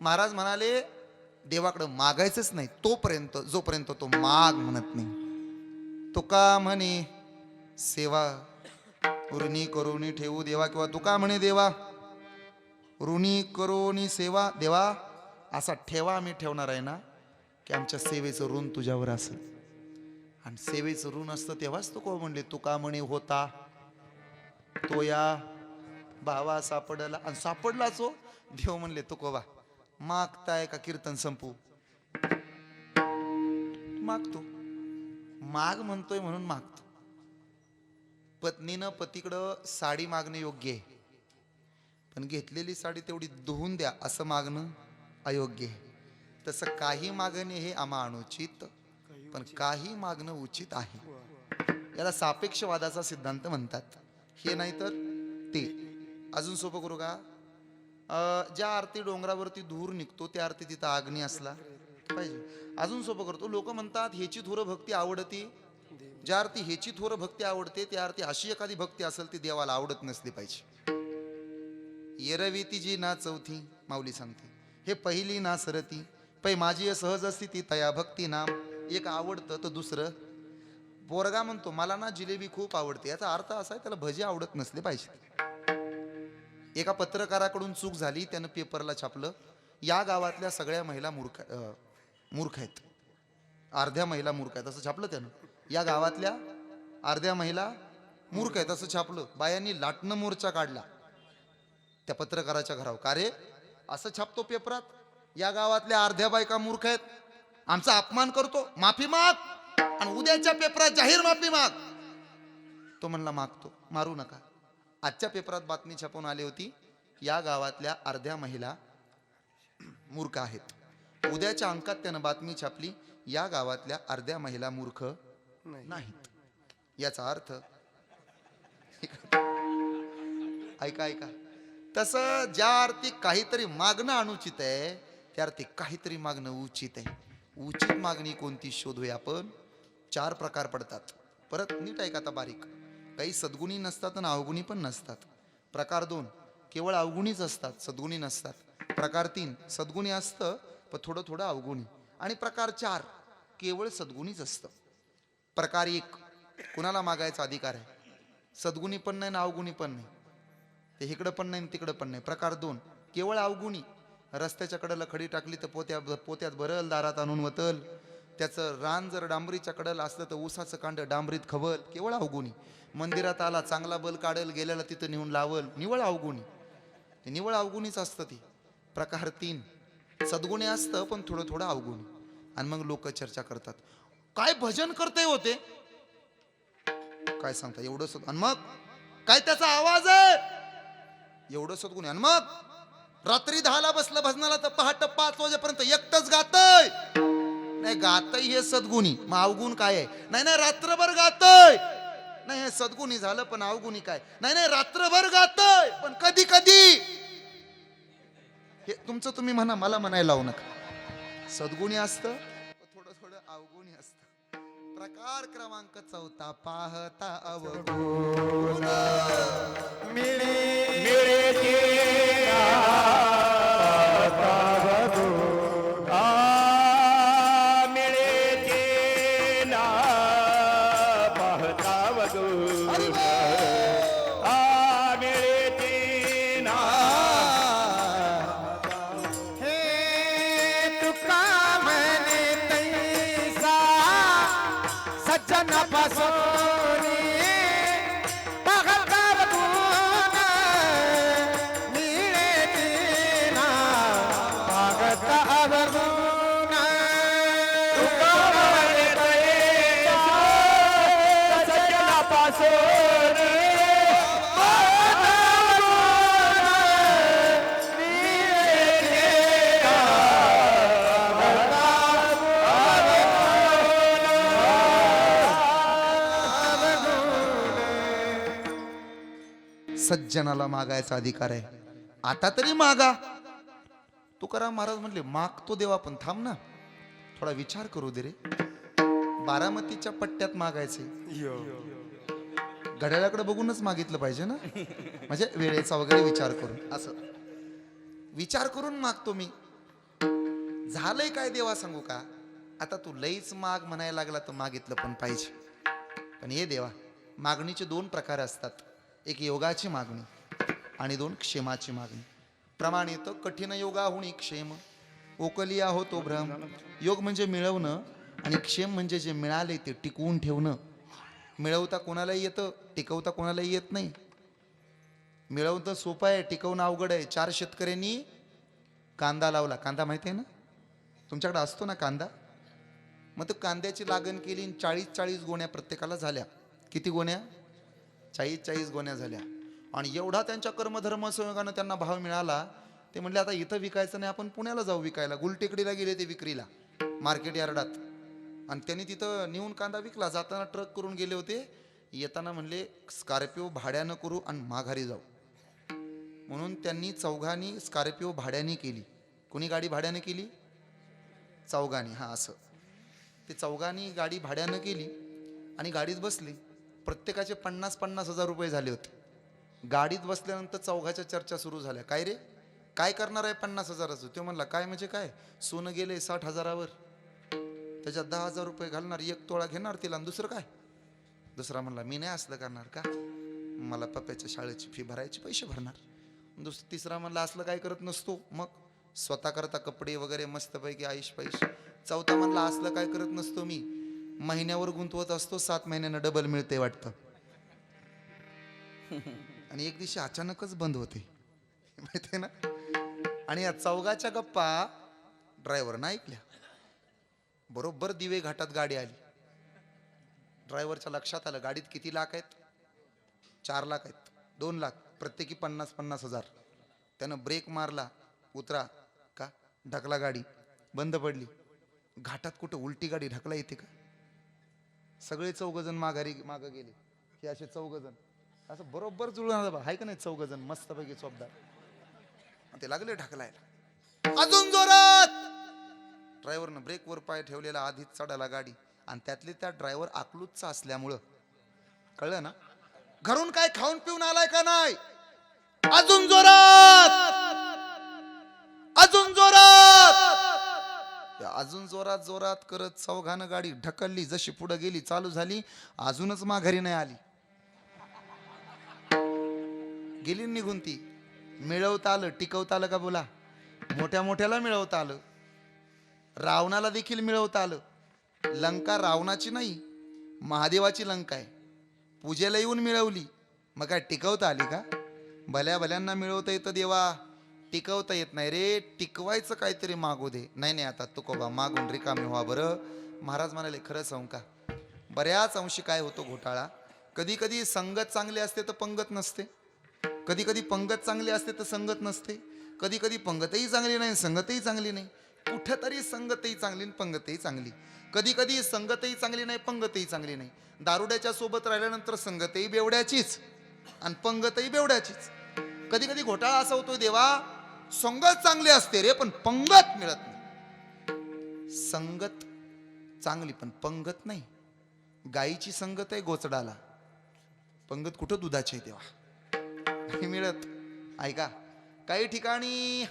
महाराज म्हणाले देवाकडं मागायचंच नाही तोपर्यंत, जोपर्यंत तो माग म्हणत नाही. तुका म्हणे सेवा ऋणी करोनी ठेवू देवा, किंवा तुका म्हणे देवा ऋणी करोनी सेवा देवा, असा ठेवा आम्ही ठेवणार आहे ना की आमच्या सेवेचं ऋण तुझ्यावर असेल. आणि सेवेचं ऋण असतं तेव्हाच तो कोण म्हणले तुका म्हणे होता तो या भावा सापडला. आणि सापडलाच हो. देव म्हणले तुकोबा मागताय का कीर्तन संपू? मागतो. माग म्हणतोय म्हणून मागतो. पत्नीनं पतीकडं साडी मागणं योग्य आहे, पण घेतलेली साडी तेवढी धुवून द्या असं मागणं अयोग्य आहे. तसं काही मागणे हे आम्हा अनुचित, पण काही मागणं उचित आहे. याला सापेक्षवादाचा सिद्धांत म्हणतात. हे नाही तर ते. अजून सोपं करू का? ज्या आरती डोंगरावरती धूर निघतो त्या आरती तिथं अग्नी असला पाहिजे. अजून सोपं करतो. लोक म्हणतात ह्याची थोर भक्ती आवडती. ज्या आरती ह्याची थोर भक्ती आवडते त्या आरती अशी एखादी भक्ती असेल ती देवाला आवडत नसली पाहिजे. येरवीती जी ना चौथी माऊली सांगते, हे पहिली ना सरती पै माझी सहज स्थिती तया भक्ती नाम. एक आवडतं तर दुसरं. पोरगा म्हणतो मला ना जिलेबी खूप आवडते, याचा अर्थ असा आहे त्याला भजी आवडत नसले पाहिजे. एका पत्रकाराकडून चूक झाली, त्यानं पेपरला छापलं या गावातल्या सगळ्या महिला मूर्ख आहेत, अर्ध्या महिला मूर्ख आहेत असं छापलं त्यानं. या गावातल्या अर्ध्या महिला मूर्ख आहेत असं छापलं. बायांनी लाटणं मोर्चा काढला त्या पत्रकाराच्या घरावर. का रे असं छापतो पेपरात? या गावातल्या अर्ध्या बायका मूर्ख आहेत, आमचा अपमान करतो, माफी माग, आणि उद्याच्या पेपरात जाहीर माफी माग. तो म्हणला मागतो. मारू नका. आजच्या पेपरात बातमी छापून आली होती, या गावातल्या अर्ध्या महिला मूर्ख आहेत. उद्याच्या अंकात त्यानं बातमी छापली, या गावातल्या अर्ध्या महिला मूर्ख नाहीत. याचा अर्थ ऐका ऐका, तसं ज्या अर्थी काहीतरी मागणं अनुचित आहे, त्या अर्थी काहीतरी मागणं उचित आहे. उचित मागणी कोणती शोधूया आपण. 4 प्रकार पडतात. परत नीट ऐका आता बारीक. काही सद्गुणी नसतात आणि अवगुणी पण नसतात. प्रकार 2 केवळ अवगुणीच असतात, सद्गुणी नसतात. प्रकार 3 सद्गुणी असतं पण थोडं थोडं अवगुणी. आणि प्रकार 4 केवळ सद्गुणीच असतं. प्रकार 1 कुणाला मागायचा अधिकार आहे, सद्गुणी पण नाही ना अवगुणी पण नाही, ते इकडं पण नाही तिकडं पण नाही. प्रकार 2 केवळ अवगुणी. रस्त्याच्या कडेला खडी टाकली तर पोत्यात भरल, दारात आणून वतल. त्याचं रान जर डांबरीच्या कडेला असलं तर ऊसाचं कांड डांबरीत खवल, केवळ अवगुणी. मंदिरात आला चांगला बल काढल, गेल्याला तिथं नेऊन लावल, निवळ अवगुणी. ते निवळ अवगुणीच असतं ते. प्रकार 3 सद्गुणी असतं पण थोडं थोडं अवगुणी. आणि मग लोक चर्चा करतात, काय भजन करते होते, काय सांगता एवढं सद, आणि मग काय त्याचा आवाज आहे एवढं सद्गुणी. आणि मग रात्री 10ला बसलं भजनाला तर पहाटे 5 वाजेपर्यंत एकटंच गातय. नाही गातय हे सद्गुणी, मग अवगुण काय आहे. नाही नाही रात्रभर गातय, नाही हे सद्गुणी झालं. पण अवगुणी काय. नाही नाही रात्रभर गातय पण कधी कधी. हे तुमचं तुम्ही म्हणा, मला म्हणायला लावू नका. सद्गुणी असतं थोडं थोडं अवगुणी असतं. प्रकार क्रमांक 4 पाहता अवगुण सज्जनाला मागायचा अधिकार आहे. आता तरी मागा. तुकाराम महाराज म्हणले मागतो देवा पण थांब ना, थोडा विचार करू दे रे. बारामतीच्या पट्ट्यात मागायचे, घड्याळाकडे बघूनच मागितलं पाहिजे ना, म्हणजे वेळेचा वगैरे विचार करून. असं विचार करून मागतो मी. झालंय काय देवा सांगू का. आता तू लईच माग म्हणायला लागला तर मागितलं पण पाहिजे. पण हे देवा, मागणीचे 2 प्रकार असतात. एक योगाची मागणी आणि 2 क्षेमाची मागणी. प्रमाणित कठीण योगाहुनी क्षेम, ओकलिया होतो भ्रम. योग म्हणजे मिळवणं आणि क्षेम म्हणजे जे मिळाले ते टिकवून ठेवणं. मिळवता कोणालाही येतं, टिकवता कोणालाही येत नाही. मिळवतं सोपं आहे, टिकवणं अवघड आहे. 4 शेतकऱ्यांनी कांदा लावला. कांदा माहिती आहे ना, तुमच्याकडे असतो ना कांदा. मग तो कांद्याची लागण केली, 40 गोण्या प्रत्येकाला झाल्या. किती गोण्या. 40 गोण्या झाल्या. आणि एवढा त्यांच्या कर्मधर्म संयोगानं त्यांना भाव मिळाला. ते म्हणले आता इथं विकायचं नाही, आपण पुण्याला जाऊ विकायला. गुलटेकडीला गेले ते विक्रीला, मार्केट यार्डात. आणि त्यांनी तिथं नेऊन कांदा विकला. जाताना ट्रक करून गेले होते, येताना म्हणले स्कॉर्पिओ भाड्यानं करू आणि माघारी जाऊ. म्हणून त्यांनी चौघांनी स्कॉर्पिओ भाड्याने केली. कोणी गाडी भाड्याने केली. चौघांनी. हा असं ते चौघांनी गाडी भाड्यानं केली आणि गाडीत बसली. प्रत्येकाचे 50-50 हजार रुपये झाले होते. गाडीत बसल्यानंतर चौघाच्या चर्चा सुरू झाल्या. काय रे, काय करणार आहे 50 हजाराचं. तो म्हणला काय म्हणजे काय, सोनं गेले 60 हजारावर, त्याच्यात 10 हजार रुपये घालणार, 1 तोळा घेणार तिला, आणि दुसरं काय. दुसरा म्हणला मी नाही असलं करणार. का, मला पप्प्याच्या शाळेची फी भरायची, पैसे भरणार. तिसरा म्हणला असलं काय करत नसतो, मग स्वतः करता कपडे वगैरे मस्तपैकी आईश पैसे. चौथा म्हणला असलं काय करत नसतो मी, महिन्यावर गुंतवत असतो, 7 महिन्यानं डबल मिळते वाटतं. आणि एक दिवशी अचानकच बंद होते, माहिती ना. आणि या चौघाच्या गप्पा ड्रायव्हरनं ऐकल्या. बरोबर दिवे घाटात गाडी आली. ड्रायव्हरच्या लक्षात आलं गाडीत किती लाख आहेत. 4 लाख आहेत. 2 लाख, प्रत्येकी 50,000. त्यानं ब्रेक मारला, उतरा का ढकला, गाडी बंद पडली. घाटात कुठं उलटी गाडी ढकला येते का? सगळे 4 जण मागं गेले. हे असे 4 जण असं बरोबर जुळून आलं, हाय का नाही? 4 जण मस्तपैकी चोपदार. ते लागले ढकलायला, अजून जोरात. ड्रायव्हरनं ब्रेकवर पाय ठेवलेला, आधीच चढाला गाडी. आणि त्यातले त्या ड्रायव्हर अकलूजचा असल्यामुळं, कळलं ना, घरून काय खाऊन पिऊन आलाय का नाही? अजून जोरात, अजून जोरात. अजून जोरात जोरात करत 4घानं गाडी ढकलली. जशी पुढे गेली, चालू झाली, अजूनच माघारी नाही आली. गेली निघून ती. मिळवता आलं, टिकवता आलं का? बोला. मोठ्या मोठ्याला मिळवता आलं, रावणाला देखील मिळवता आलं. लंका रावणाची नाही, महादेवाची लंका आहे. पूजेला येऊन मिळवली, मग काय टिकवता आली का? भल्या भल्यांना मिळवता येतं देवा, टिकवता येत नाही रे. टिकवायचं काहीतरी मागू दे. नाही आता तुकोबा मागून रिकामी व्हा बरं. महाराज म्हणाले, खरं सांगू का, बऱ्याच अंशी काय होतो घोटाळा, कधी कधी संगत चांगली असते तर पंगत नसते, कधी कधी पंगत चांगली असते तर संगत नसते, कधी कधी पंगतही चांगली नाही, संगतही चांगली नाही. कुठेतरी संगतही चांगली आणि पंगतही चांगली. कधी कधी संगतही चांगली नाही, पंगतही चांगली नाही. दारुड्याच्या सोबत राहिल्यानंतर संगतही बेवड्याचीच आणि पंगतही बेवड्याचीच. कधी कधी घोटाळा असा होतोय देवा, संगत चांगली असते रे, पण पंगत मिळत नाही. संगत चांगली पण पंगत नाही. गाईची संगत आहे गोचडाला, पंगत कुठं दुधाची आहे देवा, नाही मिळत. ऐका, काही ठिकाणी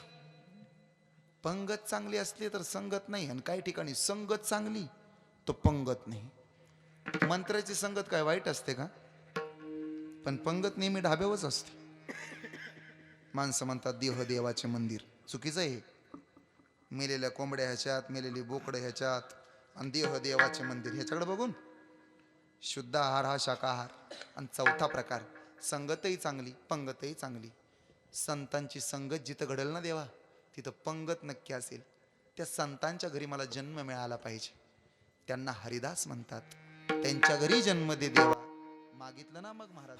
पंगत चांगली असली तर संगत नाही, आणि काही ठिकाणी संगत चांगली तर पंगत नाही. मंत्र्याची संगत काय वाईट असते का? पण पंगत नेहमी ढाब्यावरच असते. माणसं म्हणतात देह देवाचे मंदिर, चुकीचं आहे. मेलेल्या कोंबड्या ह्याच्यात, मेलेली बोकडं ह्याच्यात, आणि देह देवाचे मंदिर ह्याच्याकडे बघून शुद्ध आहार हा शाकाहार. आणि 4था प्रकार, संगतही चांगली पंगतही चांगली. संतांची संगत जिथं घडेल ना देवा, तिथं पंगत नक्की असेल. त्या संतांच्या घरी मला जन्म मिळाला पाहिजे. त्यांना हरिदास म्हणतात. त्यांच्या घरी जन्म दे देवा. मागितलं ना मग महाराज.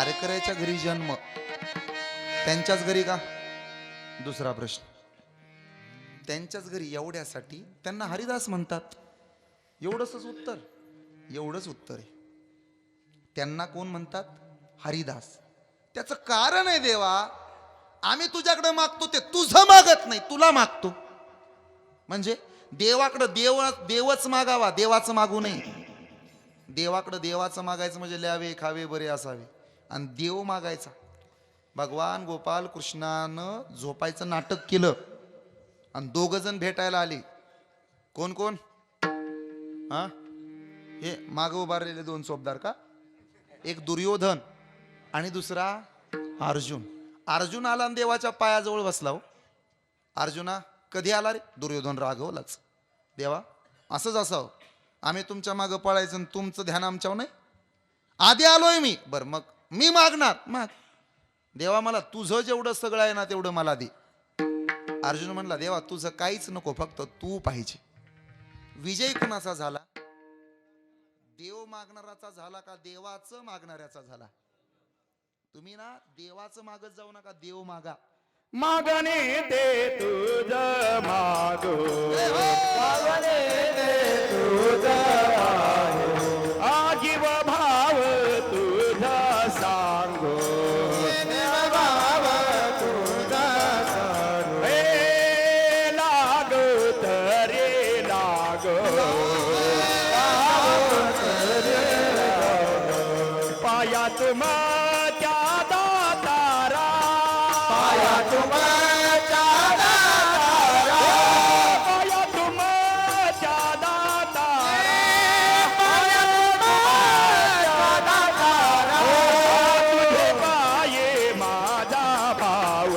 वारकऱ्याच्या घरी जन्म, त्यांच्याच घरी का? दुसरा प्रश्न. त्यांच्याच घरी एवढ्यासाठी त्यांना हरिदास म्हणतात. एवढंच उत्तर, एवढंच उत्तर आहे. त्यांना कोण म्हणतात? हरिदास. त्याचं कारण आहे देवा, आम्ही तुझ्याकडे मागतो ते तुझं मागत नाही, तुला मागतो. म्हणजे देवाकडे देवच मागावा, देवाचं मागू नये. देवाकडे देवाचं मागायचं म्हणजे ल्यावे खावे बरे असावे, आणि देव मागायचा. भगवान गोपाल कृष्णानं झोपायचं नाटक केलं आणि 2 जण भेटायला आले. कोण कोण? हा, हे माग उभारलेले 2 चोपदार का? एक दुर्योधन आणि दुसरा अर्जुन. अर्जुन आला आणि देवाच्या पायाजवळ बसला. हो अर्जुना, कधी आला रे? दुर्योधन रागवलाच. देवा असंच असावं, आम्ही तुमच्या मागं पळायचं आणि तुमचं ध्यान आमच्यावर नाही. आधी आलोय मी, बरं मग मी मागणार. माग देवा, मला तुझं जेवढं सगळं आहे ना तेवढं मला दे. अर्जुन म्हणला, देवा तुझं काहीच नको, फक्त तू पाहिजे. विजय कुणाचा झाला? देव मागणाराचा झाला का देवाचं मागणाऱ्याचा झाला? तुम्ही ना देवाचं मागत जाऊ नका, देव मागा. मागणे ते तुझ मागो, मागणे ते तुझ मागो, आजीव भाव तुझा सांगो, भाव तुझा सांगो. रे लागो तरे लागो, पायात माझ्या दातारा, पायात माझ्या दातारा, पायात माझ्या दातारा, पायात माझ्या दातारा. तुझे पाये माझा भाव,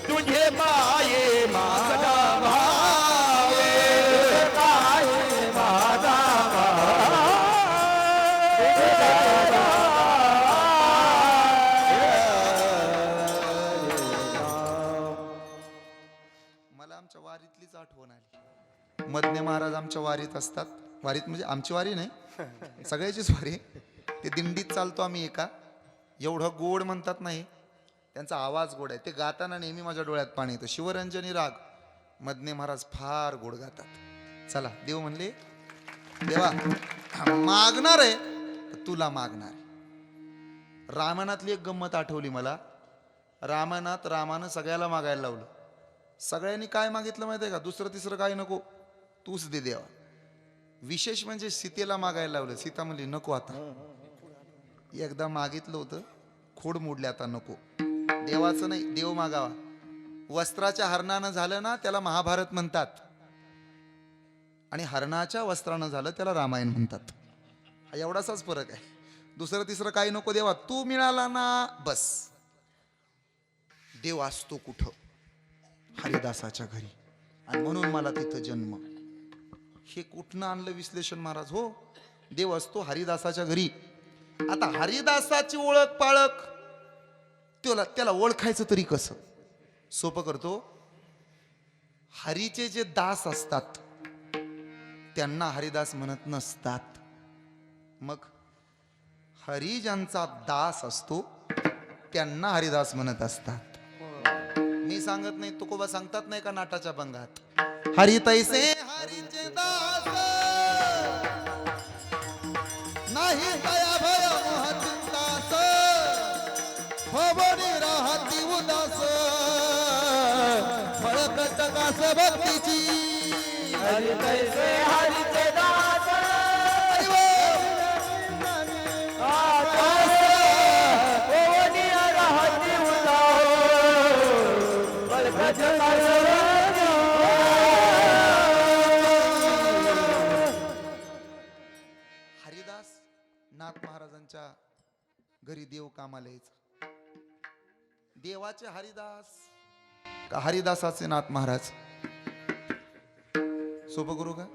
तुझे पाये माझा भाव, तुझे पाये माझा भाव. मला आमच्या वारीतलीच आठवण आली. मदने महाराज आमच्या वारीत असतात. वारीत म्हणजे आमची वारी नाही, सगळ्याचीच वारी. ते दिंडीत चालतो आम्ही एका. एवढं गोड म्हणतात नाही, त्यांचा आवाज गोड आहे. ते गाताना नेहमी माझ्या डोळ्यात पाणी येतं. शिवरंजनी राग मदने महाराज फार गोड गातात. चला, देव म्हणले, देवा मागणार आहे तर तुला मागणार आहे. रामायणातली एक गंमत आठवली मला. रामायणात रामानं सगळ्याला मागायला लावलं. सगळ्यांनी काय मागितलं माहिती आहे का? दुसरं तिसरं काय नको, तूच दे देवा. विशेष म्हणजे सीतेला मागायला लावलं. सीता म्हणली नको, आता एकदा मागितलं होतं, खोड मोडले, आता नको. देवाचं नाही, देव मागावा. वस्त्राच्या हरणानं झालं ना त्याला महाभारत म्हणतात, आणि हरणाच्या वस्त्रानं झालं त्याला रामायण म्हणतात. हा एवढासाच फरक आहे. दुसरं तिसरं काही नको देवा, तू मिळाला ना बस. देव असतो कुठं? हरिदासाच्या घरी. आणि म्हणून मला तिथं जन्म. हे कुठनं आणलं विश्लेषण महाराज? हो, देव असतो हरिदासाच्या घरी. आता हरिदासाची ओळख पाळख त्याला ओळखायचं तरी कसं? सोपं करतो. हरीचे जे दास असतात त्यांना हरिदास म्हणत नसतात. मग हरी ज्यांचा दास असतो त्यांना हरिदास म्हणत असतात. मी सांगत नाही, तुकोबा सांगतात नाही का नाटाच्या भंगात, हरी तैसे हरीचे दास नाही दया भय मोह चिंतास, भवनी राहती उदास, फळकट कास भक्तीची. हरी तैसे हरीचे दास, भवनी राहती उदास, फळकट कास. हरिदास नाथ महाराजांच्या घरी देव कामाला यायचा. देवाचे हरिदास का हरिदासाचे नाथ महाराज? सोपं करू का?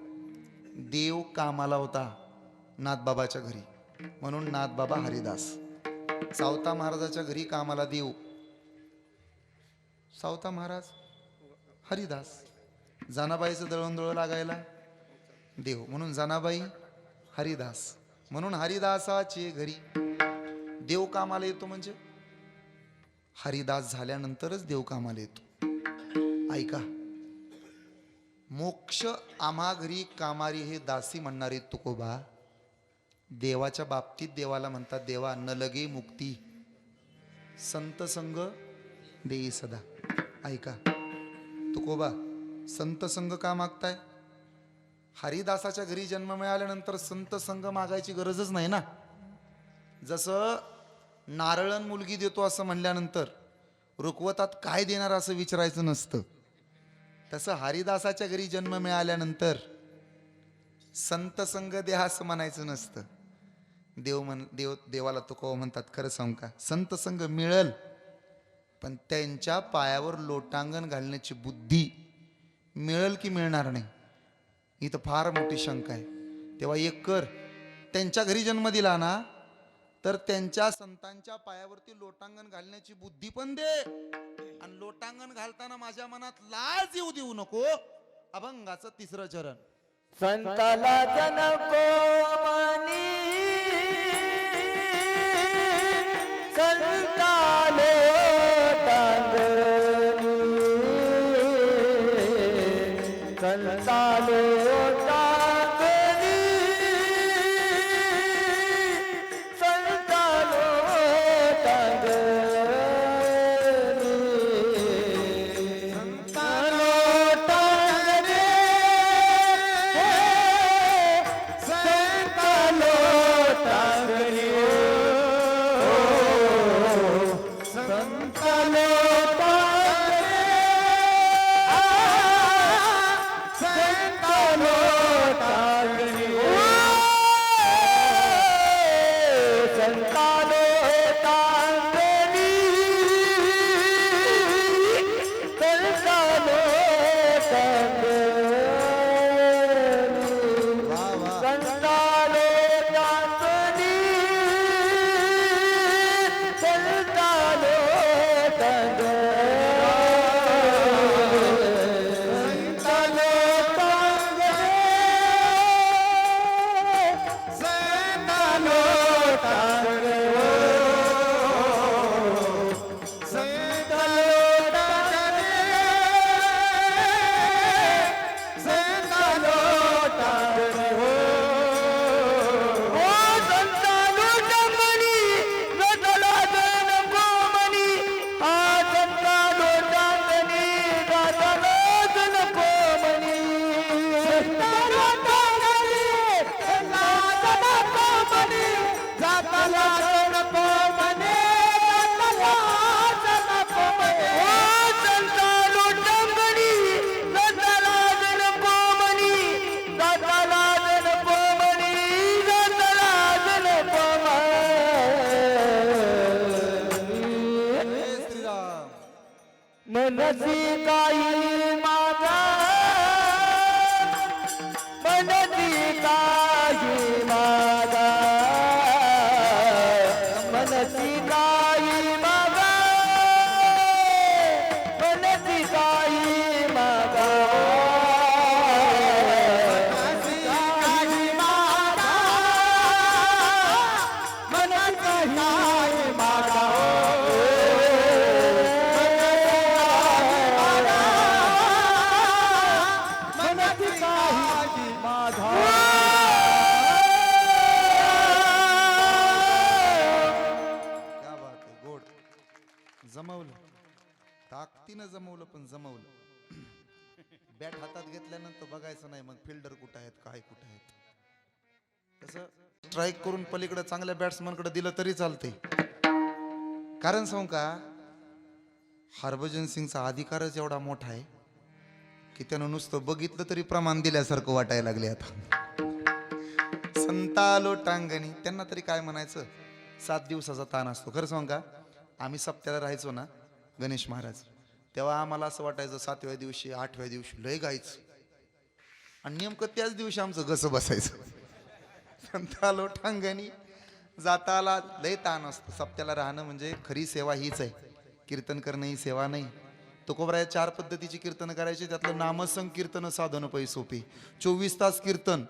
देव कामाला होता नाथबाबाच्या घरी, म्हणून नाथबाबा हरिदास. सावता महाराजाच्या घरी कामाला देव, सावता महाराज हरिदास. जनाबाईचं दळणदळ लागायला देव, म्हणून जनाबाई हरिदास. म्हणून हरिदासाचे घरी देव कामाला येतो म्हणजे हरिदास झाल्यानंतरच देव कामाला येतो. ऐका, मोक्ष आम्हा घरी कामारी हे दासी म्हणणारे तुकोबा देवाच्या बाबतीत देवाला म्हणतात, देवा न लगे मुक्ती संत संग देई सदा. ऐका तुकोबा, संत संग का मागताय? हरिदासाच्या घरी जन्म मिळाल्यानंतर संत संग मागायची गरजच नाही ना. जसं नारळन मुलगी देतो असं म्हणल्यानंतर रुकवतात काय देणार असं विचारायचं नसतं, तसं हरिदासाच्या घरी जन्म मिळाल्यानंतर संत संग द्या असं म्हणायचं नसतं. देवाला तुकोबा म्हणतात, खरं सांगू का, संत संग मिळल पण त्यांच्या पायावर लोटांगण घालण्याची बुद्धी मिळेल की मिळणार नाही, इथं फार मोठी शंका आहे. तेव्हा एक कर, त्यांच्या घरी जन्म दिला ना तर त्यांच्या संतांच्या पायावरती लोटांगण घालण्याची बुद्धी पण दे, आणि लोटांगण घालताना माझ्या मनात लाज येऊ देऊ नको. अभंगाचं 3रं चरण. संताला जनको मनी संतालो टांगणी संतालो टांगणी संतालो टांगणी संतालो टांगणी संतालो टांगणी संतालो मनसी काही मागा मनसी काही मागा मनसी काही मागा मनसी काही मागा मनसी काही मागा मनसी काही मागा जमवलं, ताकदीनं जमवलं, पण जमवलं. बॅट हातात घेतल्यानंतर बघायचं नाही मग फिल्डर कुठं आहेत काय कुठं आहेत. तसं स्ट्राईक करून पलीकडे चांगल्या बॅट्समनकडे दिलं तरी चालतंय. कारण सांगू का, हरभजन सिंगचा अधिकारच एवढा मोठा आहे की त्यानं नुसतं बघितलं तरी प्रमाण दिल्यासारखं वाटायला लागले. आता संतालो टांगणी, त्यांना तरी काय म्हणायचं, 7 दिवसाचा ताण असतो. खरं सांगू का, आम्ही सप्त्याला राहायचो ना गणेश महाराज, तेव्हा आम्हाला असं वाटायचं 7व्या दिवशी 8व्या दिवशी लय गायचं, आणि नेमकं त्याच दिवशी आमचं घसं बसायचं. संतालो टांगणी जाताला लय ताण असतो. सप्त्याला राहणं म्हणजे खरी सेवा हीच आहे, कीर्तन करणं ही सेवा नाही. तुकोबराया 4 पद्धतीची कीर्तन करायची, त्यातलं नामसंकीर्तन साधन पै सोपे, 24 तास कीर्तन,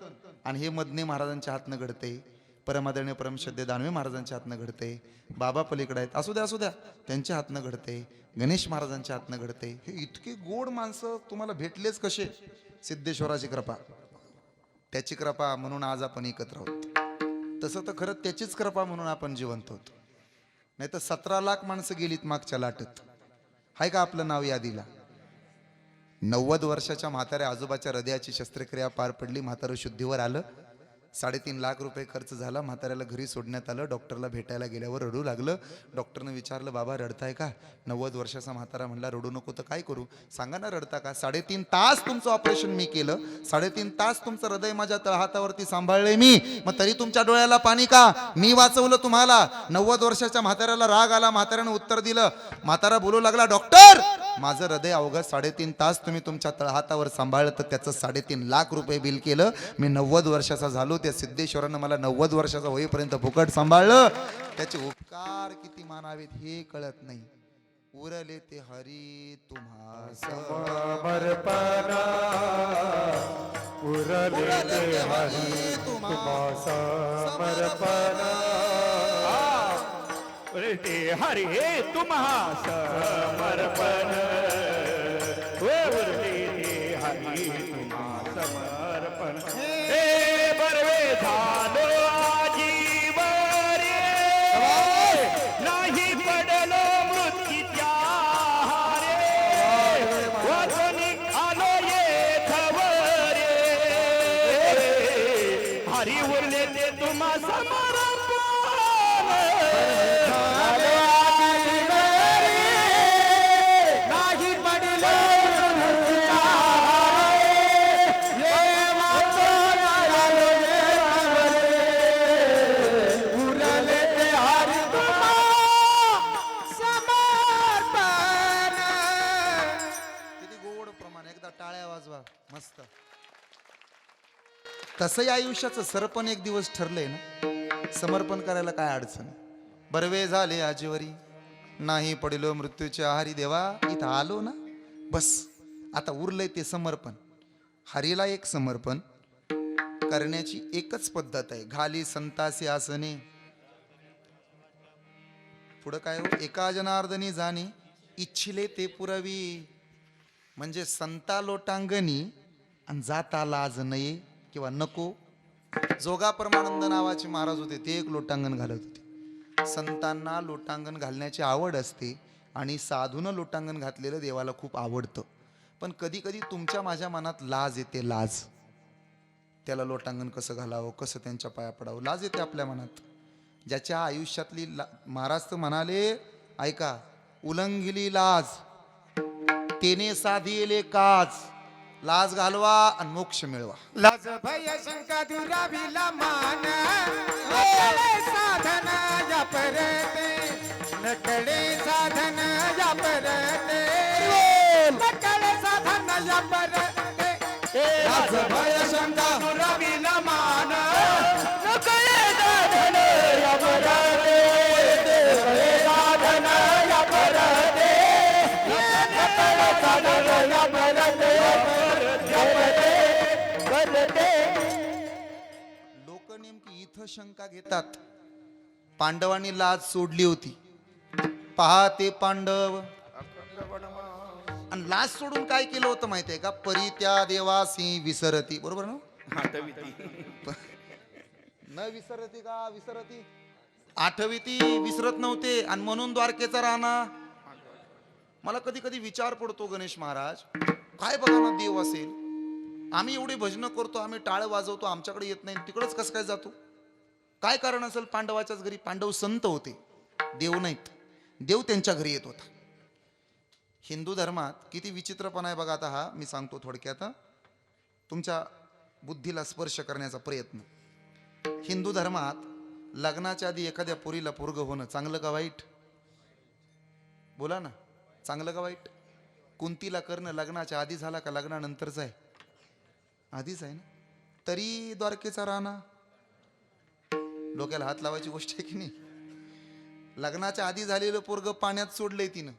आणि हे मदने महाराजांच्या हातनं घडते. परमादरणीय परमश्रद्धेय दानवे महाराजांच्या हातनं घडते, बाबा पलीकडे आहेत, असू द्या त्यांच्या हातनं घडते, गणेश महाराजांच्या हातनं घडते. हे इतके गोड माणसं तुम्हाला भेटलेच कसे? सिद्धेश्वराची कृपा, त्याची कृपा म्हणून आज आपण एकत्र आहोत. तसं तर खरं त्याचीच कृपा म्हणून आपण जिवंत होतो. नाही तर 17 लाख माणसं गेलीत मागच्या लाटेत. हाय का आपलं नाव यादीला? 90 वर्षाच्या म्हाताऱ्या आजोबाच्या हृदयाची शस्त्रक्रिया पार पडली. म्हातारं शुद्धीवर आलं. 3.5 लाख रुपये खर्च झाला. म्हाताऱ्याला घरी सोडण्यात आलं. डॉक्टरला भेटायला गेल्यावर रडू लागलं. डॉक्टरनं विचारलं, बाबा रडताय का? 90 वर्षाचा म्हातारा म्हणला, रडू नको तर काय करू? सांगा ना, रडता का? 3.5 तास तुमचं ऑपरेशन मी केलं, 3.5 तास तुमचं हृदय माझ्या तळहातावरती सांभाळलंय मी, मग तरी तुमच्या डोळ्याला पाणी का? मी वाचवलं तुम्हाला. 90 वर्षाच्या म्हाताऱ्याला राग आला. म्हाताऱ्यानं उत्तर दिलं. म्हातारा बोलू लागला, डॉक्टर माझं हृदय अवघं 3.5 तास तुम्ही तुमच्या तळहातावर सांभाळलं तर त्याचं 3.5 लाख रुपये बिल केलं. मी 90 वर्षाचा झालो, त्या सिद्धेश्वरानं मला 90 वर्षाचा होईपर्यंत फुकट सांभाळलं. त्याचे उपकार किती मानावेत हे कळत नाही. उरले ते हरी तुम्हा समर्पण, उरले ते हरी तुम्हा समर्पण. उरले ते हरी तुम्हा समर्पण, उरले ते हरी तुम्हा समर्पण. हे बरवे झालो आजीवरे, नाही पडलो मृत्यूच्या हारे, वाचनी आलो येथवरे. हरी उरले ते तुम्हा समर्पण. नाही पडलो मृत्यूच्या टाळ्या वाजवा. मस्त. तसंही आयुष्याचं सरपण एक दिवस ठरलंय ना, समर्पण करायला काय अडचण? बरवे झाले आजीवरी, नाही पडलो मृत्यूच्या आहारी. देवा इथं आलो ना, बस आता उरलंय ते समर्पण. हरीला एक समर्पण करण्याची एकच पद्धत आहे, घाली संतासी आसने. पुढं काय हो? एका जनार्दनी जाणे, इच्छिले ते पुरवी. म्हणजे संता लोटांगणी आणि जाता लाज नये किंवा नको. जोगा परमानंद नावाचे महाराज होते, ते एक लोटांगण घालत होते. संतांना लोटांगण घालण्याची आवड असते आणि साधूनं लोटांगण घातलेलं देवाला खूप आवडतं. पण कधी कधी तुमच्या माझ्या मनात लाज येते, लाज. त्याला लोटांगण कसं घालावं, कसं त्यांच्या पाया पडावं, लाज येते आपल्या मनात. ज्याच्या आयुष्यातली महाराज तर म्हणाले, ऐका, उलंघिली लाज तेने साधिले काज. लाज घालवा आणि मोक्ष मिळवा. लाज भय शंका दुराविला मान, नकडे साधन या परते, नकडे साधन या परते, नकडे साधन या परते. लाज भय शंका दुराविला मान, नकडे साधन या परते, नकडे साधन या परते, नकडे साधन या परते. लोक नेमकी इथं शंका घेतात. पांडवांनी लाज सोडली होती, पहा ते पांडव. आणि लाज सोडून काय केलं होतं माहितीये का? परित्या देवासी विसरती. बरोबर ना? न विसरती का विसरती, आठविती विसरत नव्हते. आणि म्हणून द्वारकेचा राणा. मला कधी कधी विचार पडतो, गणेश महाराज काय बघा ना, देव असेल, आम्ही एवढे भजनं करतो, आम्ही टाळ वाजवतो, आमच्याकडे येत नाही, तिकडच कसं काय जातो? काय कारण असेल? पांडवाच्याच घरी पांडव संत होते, देव नाहीत. देव त्यांच्या घरी येत होता. हिंदू धर्मात किती विचित्रपणा आहे बघा. आता हा मी सांगतो थोडक्यात, तुमच्या बुद्धीला स्पर्श करण्याचा प्रयत्न. हिंदू धर्मात लग्नाच्या आधी एखाद्या पोरीला पोरगं होणं चांगलं का वाईट? बोला ना, चांगलं का वाईट? कुंतीला करणं लग्नाच्या आधी झाला का लग्नानंतरच आहे? आधीच आहे ना. तरी द्वारकेचा राणा, डोक्याला हात लावायची गोष्ट आहे की नाही? लग्नाच्या आधी झालेलं पोरग पाण्यात सोडलंय तिनं.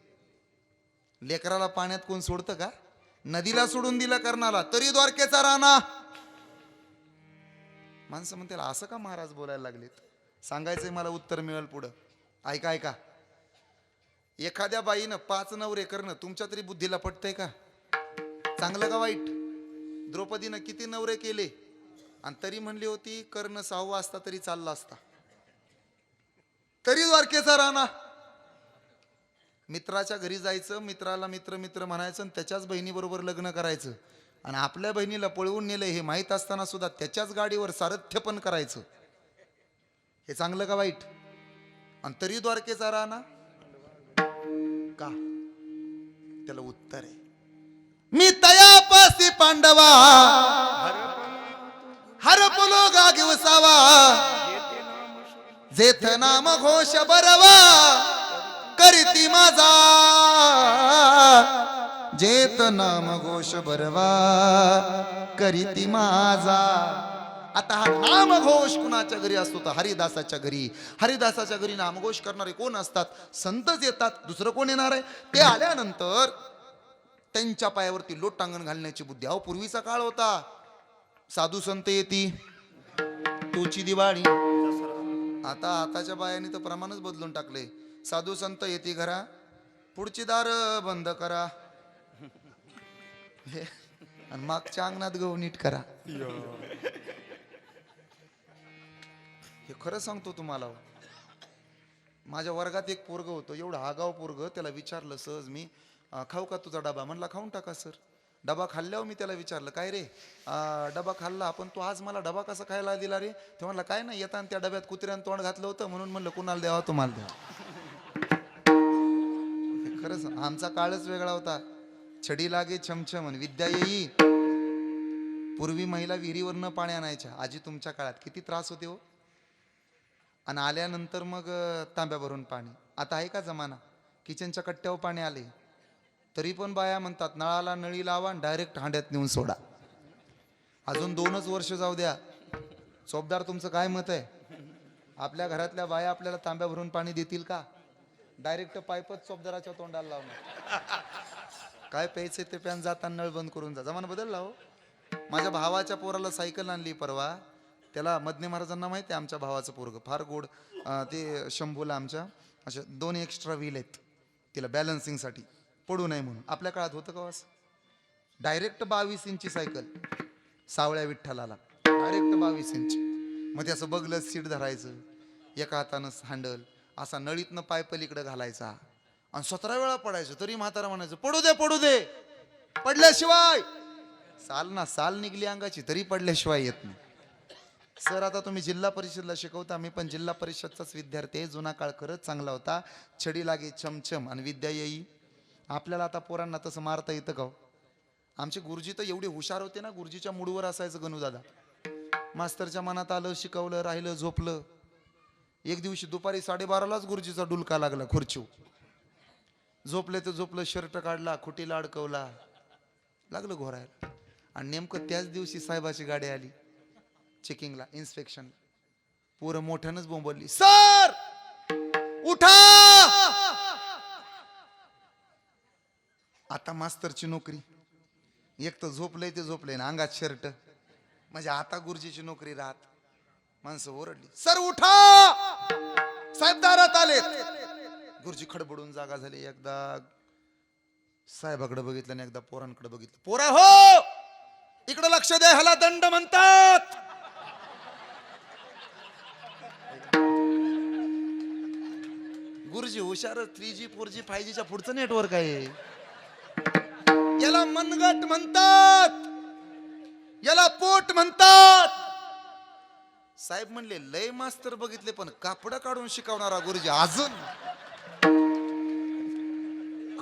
लेकराला पाण्यात कोण सोडतं का? नदीला सोडून दिलं कर्णाला, तरी द्वारकेचा राणा. माणसं म्हणतील असं का महाराज बोलायला लागलेत. सांगायचंय मला, उत्तर मिळेल पुढं. ऐका ऐका. एखाद्या बाईनं 5 नवरे करणं तुमच्या तरी बुद्धीला पटतंय का? चांगलं का वाईट? द्रौपदीनं किती नवरे केले आणि तरी म्हणली होती कर्ण 6वा असता तरी चालला असता. तरी द्वारकेचा राणा. मित्राच्या घरी जायचं, मित्राला मित्र मित्र म्हणायचं आणि त्याच्याच बहिणीबरोबर लग्न करायचं. आणि आपल्या बहिणीला पळवून नेलं हे माहीत असताना सुद्धा त्याच्याच गाडीवर सारथ्य पण करायचं. हे चांगलं का वाईट? आणि तरी द्वारकेचा राणा का? त्याला उत्तर आहे, मी तयापासी पांडवा हरपलो गा घेवसावा, जेथ नाम घोष बरवा करीती माझा, जेथ नाम घोष बरवा करीती माझा. आता हा नामघोष कुणाच्या घरी असतो तर हरिदासाच्या घरी. हरिदासाच्या घरी नामघोष करणारे कोण असतात? संतच येतात. दुसरं कोण येणार आहे? ते आल्यानंतर त्यांच्या पायावरती लोटांगण घालण्याची बुद्धी. अहो पूर्वीचा काळ होता, साधू संत येती तोची दिवाळी. आताच्या बायाने तर प्रमाणच बदलून टाकले. साधू संत येती घरा, पुढची दार बंद करा आणि मागच्या अंगणात गहू नीट करा. हे खरं सांगतो तुम्हाला. माझ्या वर्गात एक पोरग होतं, एवढं आगाव पोरग. त्याला विचारलं सहज मी, खाऊ का तुझा डबा? म्हणला खाऊन टाका सर. डबा खाल्ल्यावर मी त्याला विचारलं, काय रे डबा खाल्ला आपण, तू आज मला डबा कसा खायला दिला रे? ते म्हणला काय नाही, येताना त्या डब्यात कुत्र्यानं तोंड घातलं होतं म्हणून म्हणलं कुणाला द्यावा, तुम्हाला द्यावा. खरंच आमचा काळच वेगळा होता. छडी लागे छमछम आणि विद्या येई. पूर्वी महिला विहिरीवरनं पाणी आणायच्या. आजी तुमच्या काळात किती त्रास होते हो. आणि आल्यानंतर मग तांब्या भरून पाणी. आता आहे का जमाना? किचनच्या कट्ट्यावर पाणी आले तरी पण बाया म्हणतात नळाला नळी लावा आणि डायरेक्ट हांड्यात नेऊन सोडा. अजून 2च वर्ष जाऊ द्या. चोपदार तुमचं काय मत आहे? आपल्या घरातल्या बाया आपल्याला तांब्या भरून पाणी देतील का? डायरेक्ट पाईपच चोपदाराच्या तोंडाला लावणार. काय प्यायचं ते प्यान, जाताना नळ बंद करून जा. जमाना बदलला हो. माझ्या भावाच्या पोराला सायकल आणली परवा. त्याला मदने महाराजांना माहिती आहे, आमच्या भावाचं पोरग फार गोड. ते शंभूला आमच्या अशा 2 एक्स्ट्रा व्हील आहेत तिला बॅलन्सिंगसाठी, पडू नये म्हणून. आपल्या काळात होतं का असं? डायरेक्ट 22 इंची सायकल सावळ्या विठ्ठलाला, डायरेक्ट 22 इंच. मग ते असं बघलं सीट धरायचं, एका हातानं हँडल, असा नळीतनं पाय पलीकडे घालायचा आणि 17 वेळा पडायचं. तरी म्हातारा म्हणायचं पडू दे पडू दे, पडल्याशिवाय साल ना साल निघली अंगाची तरी पडल्याशिवाय येत नाही. सर आता तुम्ही जिल्हा परिषदला शिकवता, मी पण जिल्हा परिषदचाच विद्यार्थी आहे. जुना काळ खरंच चांगला होता. छडी लागे छमछम आणि विद्या येई. आपल्याला आता पोरांना तसं मारता येतं का? आमचे गुरुजी तर एवढे हुशार होते ना, गुरुजीच्या मूडवर असायचं गणू दादा. मास्तरच्या मनात आलं, शिकवलं, राहिलं, झोपलं. एक दिवशी दुपारी 12:30लाच गुरुजीचा डुलका लागला खुर्चीवर. झोपले तर झोपलं, शर्ट काढला, खुटीला अडकवला, लागलं घोरायला. आणि नेमकं त्याच दिवशी साहेबाची गाडी आली चेकिंगला, इन्स्पेक्शन. पोरं मोठ्यानंच बोंबवली, सर उठा. आता मास्तरची नोकरी. एक तर झोपलंय ते झोपलंय ना, अंगात शर्ट, म्हणजे आता गुरुजीची नोकरी राहत. माणसं ओरडली, सर उठा, साहेब दारात आले. गुरुजी खडबडून जागा झाले. एकदा साहेबाकडे बघितलं आणि एकदा पोरांकडे बघितलं. पोरा हो, इकडे लक्ष द्या, ह्याला दंड म्हणतात. गुरुजी हुशार. 3G 4G 5Gच्या पुढचं नेटवर्क आहे. याला मनगट म्हणतात, याला पोट म्हणतात. साहेब म्हणले लय मास्तर बघितले पण कापड काढून शिकवणारा गुरुजी अजून.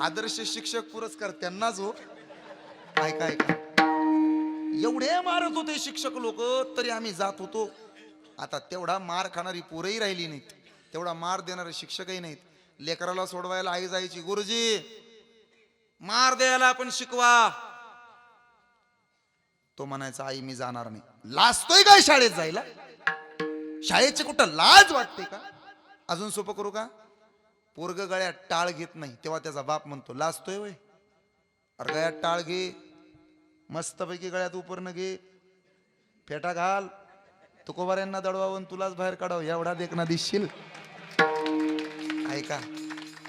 आदर्श शिक्षक पुरस्कार त्यांनाच हो. ऐका ऐका, एवढे मारत होते शिक्षक लोक तरी आम्ही जात होतो. आता तेवढा मार खाणारी पोरही राहिली नाहीत, तेवढा मार देणारे शिक्षकही नाहीत. लेकराला सोडवायला आई जायची, गुरुजी मार द्यायला पण शिकवा. तो म्हणायचा आई मी जाणार नाही. लाजतोय काय शाळेत जायला? शाळेची कुठं लाज वाटते का? अजून सोपं करू का? पोरग गळ्यात टाळ घेत नाही तेव्हा त्याचा बाप म्हणतो लाजतोय वय. अरे गळ्यात टाळ घे, मस्तपैकी गळ्यात उपरणं घे, फेटा घाल, तुकोबाऱ्यांना दडवावून तुलाच बाहेर काढावं एवढा देखना दिसशील. ऐका,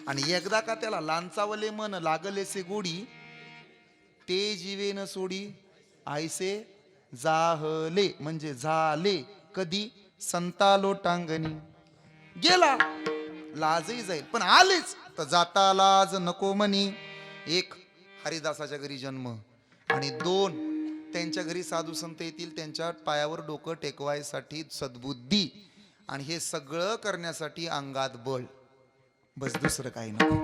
आणि एकदा का त्याला लांचावले मन लागलेसे गोडी, ते जीवे न सोडी आयसे जाहले, म्हणजे झाले कधी संतालो टांगणी. गेला लाजही जाईल पण आलेच तर जाता लाज नको म्हणी. एक, हरिदासाच्या घरी जन्म, आणि दोन, त्यांच्या घरी साधू संत येतील त्यांच्या पायावर डोकं टेकवायसाठी सद्बुद्धी, आणि हे सगळं करण्यासाठी अंगात बळ. बस दुसरं काही नको.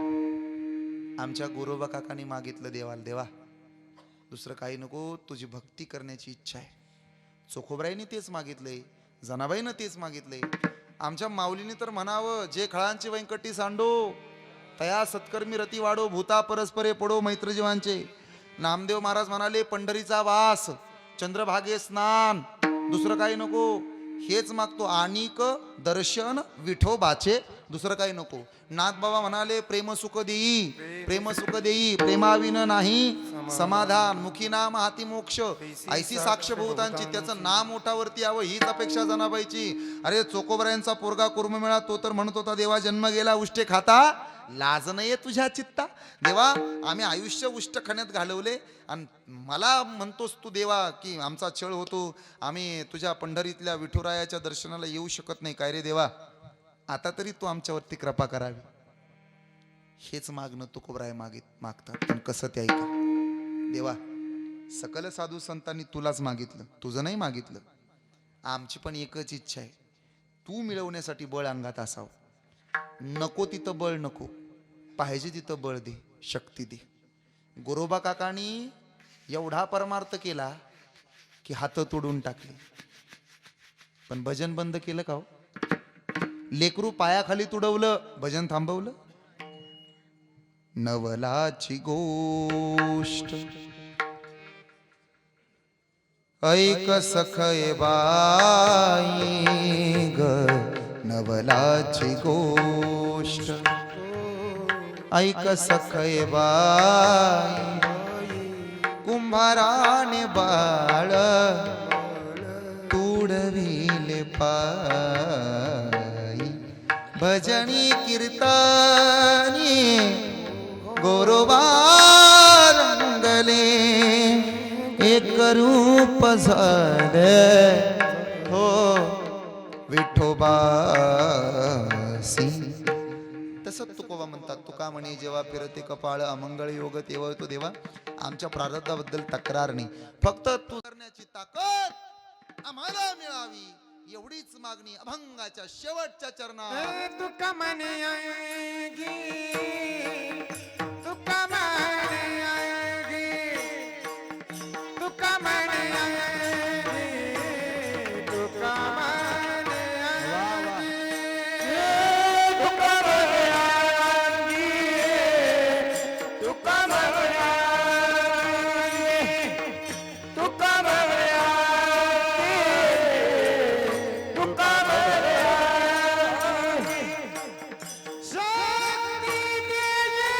आमच्या गुरोबा काकांनी मागितलं देवाला, देवा दुसरं काही नको, तुझी भक्ती करण्याची इच्छा आहे. चोखोबराईने तेच मागितलंय, जनाबाईनं तेच मागितलंय. आमच्या माऊलीने तर म्हणावं, जे खळांची व्यंकटी सांडो तया सत्कर्मी रती वाढो, भूता परस्परे पडो मैत्र जीवांचे. नामदेव महाराज म्हणाले, पंढरीचा वास, चंद्रभागे स्नान, दुसरं काही नको. हेच मागतो, आणिक दर्शन विठोबाचे, दुसरं काही नको. नाथबाबा म्हणाले, प्रेम सुख देई, प्रेम सुख देई, प्रेमाविन नाही समाधान, मुखी नाम हाती मोक्ष, ऐसी साक्ष भूतांची. त्याचं नाम ओठावरती यावं हीच अपेक्षा जनाबाईची. अरे चोकोबरायांचा पोरगा कुर्ममेळा, तो तर म्हणत होता, देवा जन्म गेला उष्टे खाता, लाज नाहीये तुझ्या चित्ता. देवा आम्ही आयुष्य उष्ट खाण्यात घालवले, आणि मला म्हणतोस तू देवा की आमचा छळ होतो, आम्ही तुझ्या पंढरीतल्या विठुरायाच्या दर्शनाला येऊ शकत नाही. काय रे देवा, आता तरी तू आमच्यावरती कृपा करावी. हेच मागणं तुकोबराय मागतात. पण कसं ते ऐका, देवा सकल साधू संतांनी तुलाच मागितलं, तुझं नाही मागितलं. आमची पण एकच इच्छा आहे, तू मिळवण्यासाठी बळ अंगात असावं. नको तिथं बळ नको, पाहिजे तिथं बळ दे, शक्ती दे. गोरोबा काकांनी एवढा परमार्थ केला की हात तोडून टाकले, पण भजन बंद केलं का हो? लेकरू पायाखाली तुडवलं, भजन थांबवलं. नवलाची गोष्ट ऐक सखय बाई ग, नवलाची गोष्ट ऐक सखय बाई. कुंभाराने बाळ तुडविले पायी, भजनी कीर्तनी गोरोबा रंगले, एक रूप झाले हो विठोबासी. तसंच तुकोबा म्हणतात, तुका म्हणे जेव्हा फिरते कपाळ, अमंगळ योग तेव्हा तो देवा. आमच्या प्रारब्धाबद्दल तक्रार नाही, फक्त तू करण्याची ताकद आम्हाला मिळावी एवढीच मागणी अभंगाच्या शेवटच्या चरणात. तुका म्हणे आएगी, तुका म्हणे आएगी, तुका म्हणे आएगी, तुका म्हणे आएगी, तुका म्हणे आएगी, तुका म्हणे आएगी, तुका म्हणे आएगी. शक्ती देजे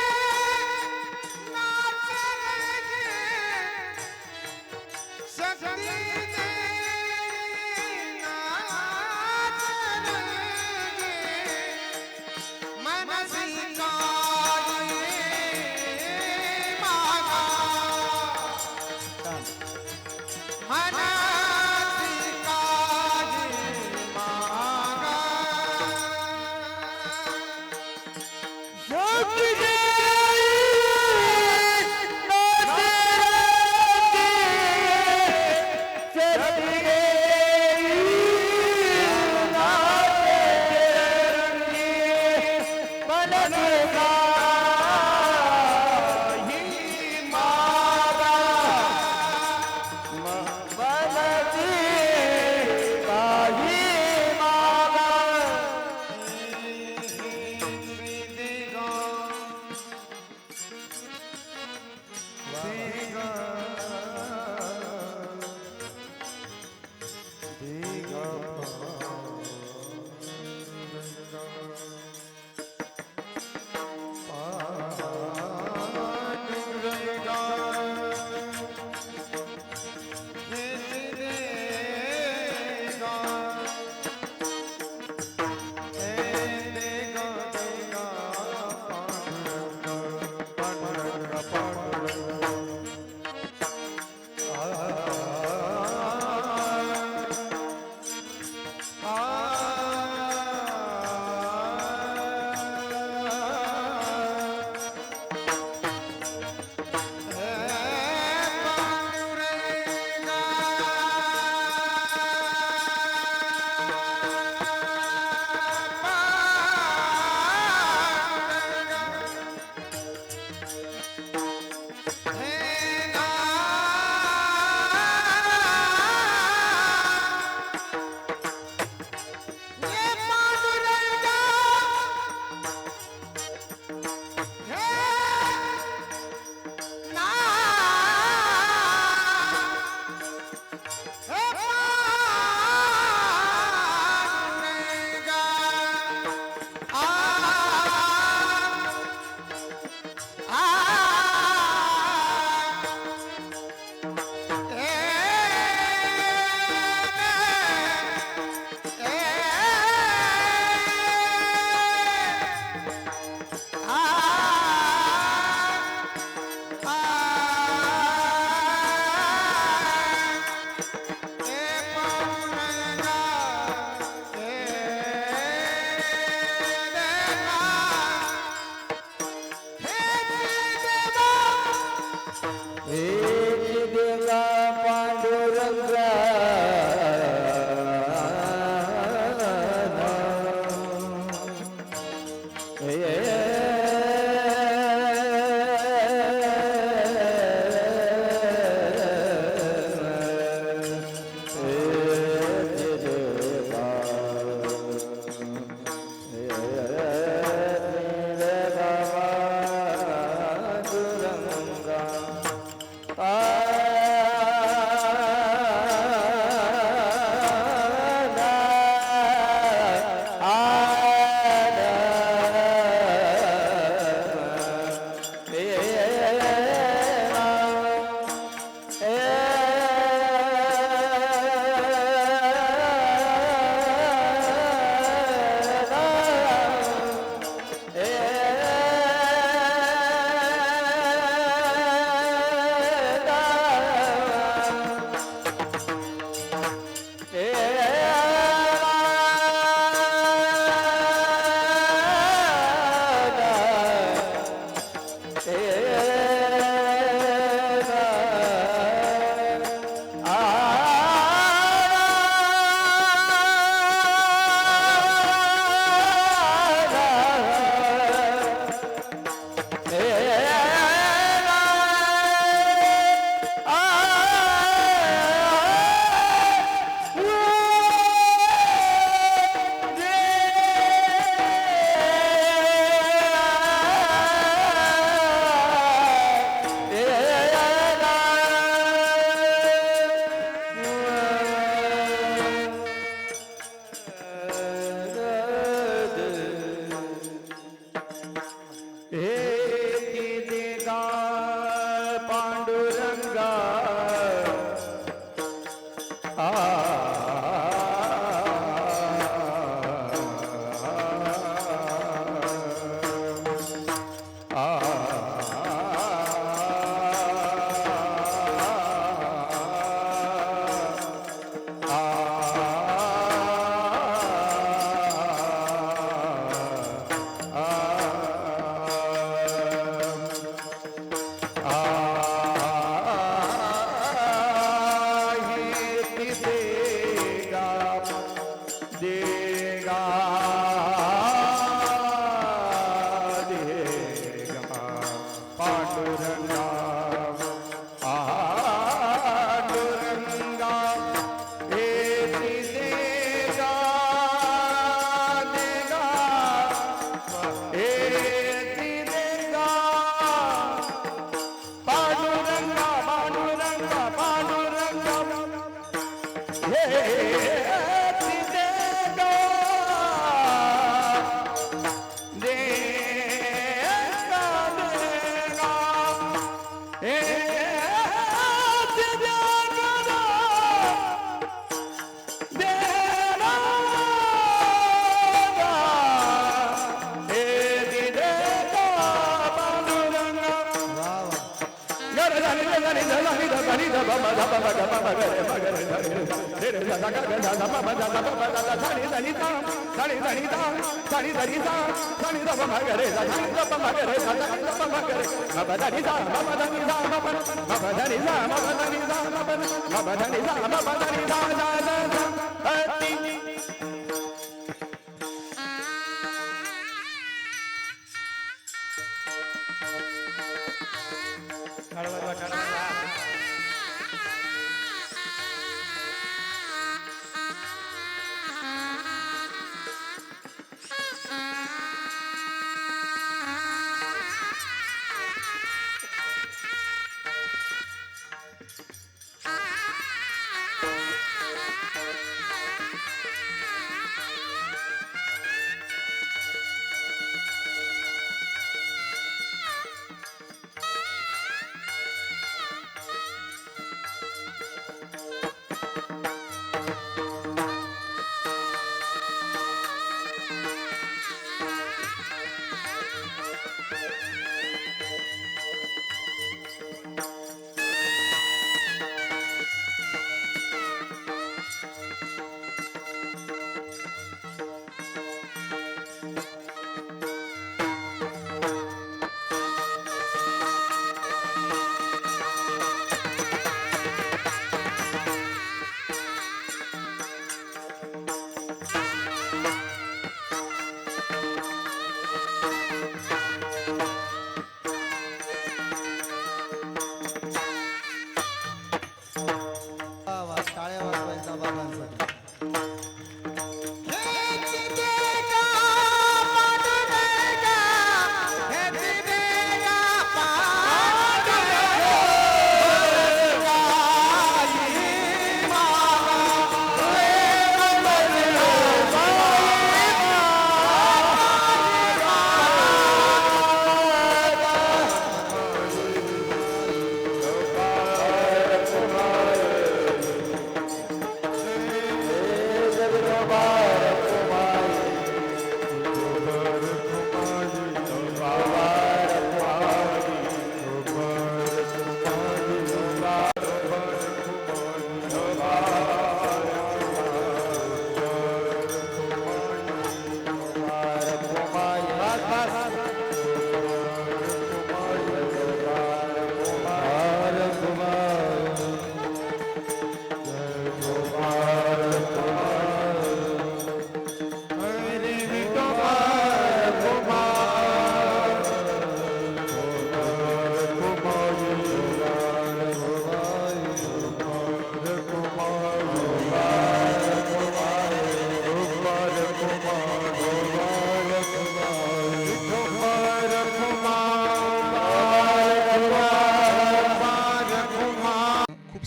टाळ्या वाजवायचा बाबांसाठी.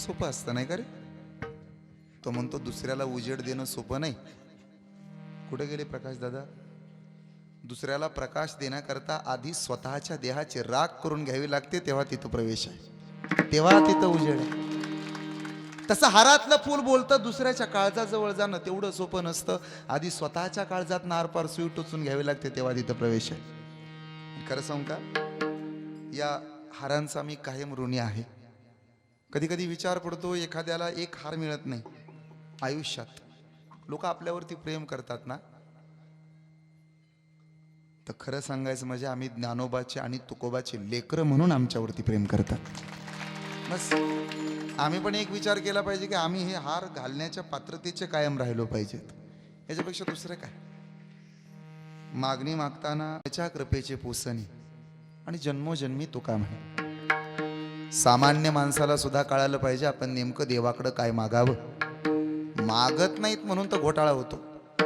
सोपं असतं नाही का रे. तो म्हणतो दुसऱ्याला उजेड देणं सोपं नाही. कुठे गेले प्रकाश दादा. दुसऱ्याला प्रकाश देण्याकरता आधी स्वतःच्या देहाची राख करून घ्यावी लागते, तेव्हा तिथं प्रवेश आहे, तेव्हा तिथं उजेड आहे. तसं हारातलं फूल बोलतं दुसऱ्याच्या काळजाजवळ जाणं तेवढं सोपं नसतं. आधी स्वतःच्या काळजात नारपार सुई टोचून घ्यावी लागते, तेव्हा तिथं प्रवेश आहे. खरं सांगू का, या हारांचा मी कायम ऋणी आहे. कधी कधी विचार पडतो, एखाद्याला एक हार मिळत नाही आयुष्यात. लोक आपल्यावरती प्रेम करतात ना, तर खरं सांगायचं म्हणजे आम्ही ज्ञानोबाचे आणि तुकोबाचे लेकरं म्हणून आमच्यावरती प्रेम करतात. बस आम्ही पण एक विचार केला पाहिजे की आम्ही हे हार घालण्याच्या पात्रतेचे कायम राहिलो पाहिजेत. याच्यापेक्षा दुसरं काय. मागणी मागताना त्याच्या कृपेचे पोसणी आणि जन्मोजन्मी तुका म्हणे. सामान्य माणसाला सुद्धा कळालं पाहिजे आपण नेमकं देवाकडं काय मागावं. मागत नाहीत म्हणून तर घोटाळा होतो,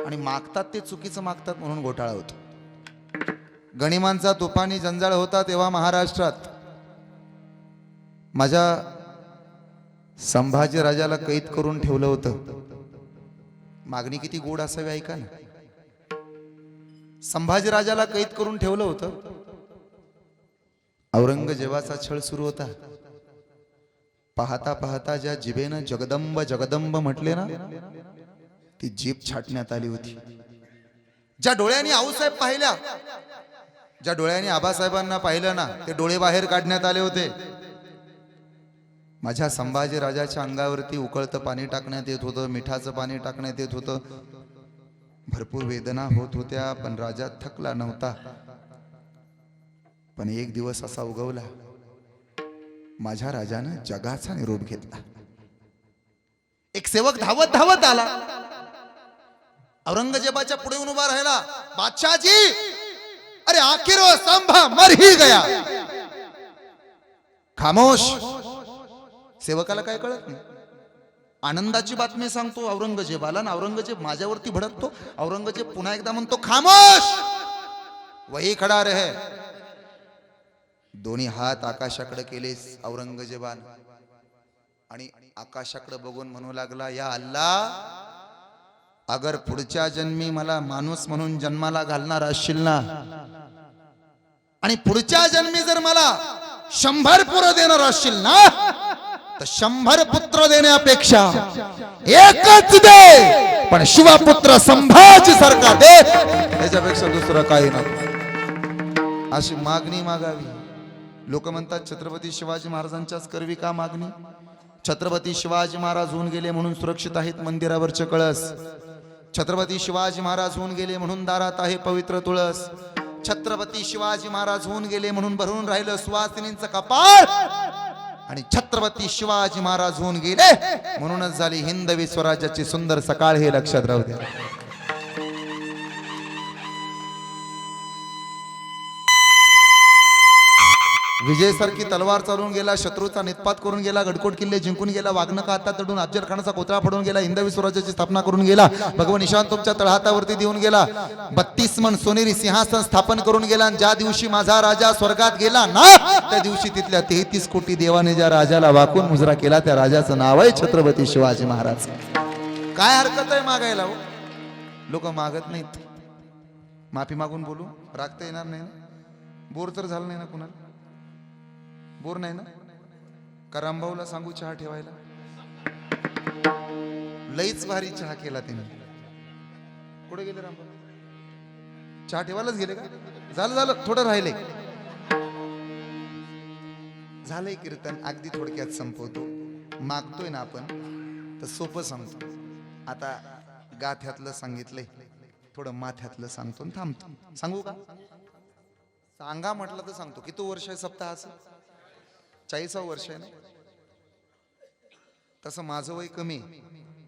आणि मागतात ते चुकीचं मागतात म्हणून घोटाळा होतो. गणिमांचा तुफानी जंजाळ होता तेव्हा महाराष्ट्रात माझ्या संभाजी राजाला कैद करून ठेवलं होतं. मागणी किती गोड असावी ऐका ना. संभाजी राजाला कैद करून ठेवलं होतं. औरंगजेबाचा छळ सुरू होता. पाहता पाहता ज्या जिभेनं जगदंब जगदंब म्हटले ना, ती जीभ छाटण्यात आली होती. ज्या डोळ्यांनी आऊसाहेब पाहिल्या, ज्या डोळ्यांनी आबासाहेबांना पाहिलं ना, ते डोळे बाहेर काढण्यात आले होते. माझ्या संभाजी राजाच्या अंगावरती उकळतं पाणी टाकण्यात येत होतं, मिठाचं पाणी टाकण्यात येत होतं. भरपूर वेदना होत होत्या, पण राजा थकला नव्हता. पण एक दिवस असा उगवला, माझ्या राजानं जगाचा निरोप घेतला. एक सेवक धावत धावत आला, औरंगजेबाच्या पुढे येऊन उभा राहिला. बादशाहजी, अरे आखिर वो संभा मर ही गया. खामोश. सेवकाला काय कळत नाही. आनंदाची बातमी सांगतो औरंगजेबाला, आणि औरंगजेब माझ्यावरती भडकतो. औरंगजेब पुन्हा एकदा म्हणतो, खामोश, वही खडा रहे. दोन्ही हात आकाशाकडे केले औरंगजेबान, आणि आकाशाकडे बघून म्हणू लागला, या अल्लाह, अगर पुढच्या जन्मी मला माणूस म्हणून जन्माला घालणार असशील ना, आणि पुढच्या जन्मी जर मला 100 पुत्र देणार असशील ना, तर 100 पुत्र देण्यापेक्षा एकच दे, पण शिवपुत्र संभाजी सारखा दे, त्याच्यापेक्षा दुसरं काही नको. अशी मागणी मागावी. लोक म्हणतात छत्रपती शिवाजी महाराजांच्याच करवी का मागणी. छत्रपती शिवाजी महाराज होऊन गेले म्हणून सुरक्षित आहेत मंदिरावरचे कळस. छत्रपती शिवाजी महाराज होऊन गेले म्हणून दारात आहे पवित्र तुळस. छत्रपती शिवाजी महाराज होऊन गेले म्हणून भरून राहिलं सुवासिनींचं कपाळ. आणि छत्रपती शिवाजी महाराज होऊन गेले म्हणूनच झाली हिंदवी स्वराज्याची सुंदर सकाळ, हे लक्षात राहू द्या. विजयसारखी तलवार चालून गेला, शत्रूचा नित्पात करून गेला, गडकोट किल्ले जिंकून गेला, वाघनका हातात तडून अफजल खानाचा कोतळा फोडून गेला, हिंदवी स्वराज्याची स्थापना करून गेला, भगवान ईशान तुमच्या तळहातावरती देऊन गेला, 32 मन सोनेरी सिंहासन स्थापन करून गेला. आणि ज्या दिवशी माझा राजा स्वर्गात गेला ना, त्या दिवशी तिथल्या 33 कोटी देवाने ज्या राजाला वाकून मुजरा केला, त्या राजाचं नाव आहे छत्रपती शिवाजी महाराज. काय हरकत आहे मागायला हो? लोक मागत नाहीत. माफी मागून बोलू, रागता येणार नाही ना? बोर तर झालं नाही ना कुणाला? बोर नाही ना? का रामभाऊला सांगू चहा ठेवायला? लईच भारी चहा केला त्याने. कुठे गेले रामभाऊ? चहा ठेवायलाच गेले का? झालं झालं, थोडं राहिले. झालंय कीर्तन, अगदी थोडक्यात संपवतो. मागतोय ना आपण तर सोपं सांगतो. आता गाथ्यातलं सांगितलंय, थोडं माथ्यातलं सांगतो आणि थांबतो. सांगू का? सांगा म्हटलं तर सांगतो. किती वर्ष आहे सप्ताहाचं? 40वं वर्ष आहे ना. तसं माझं वय कमी,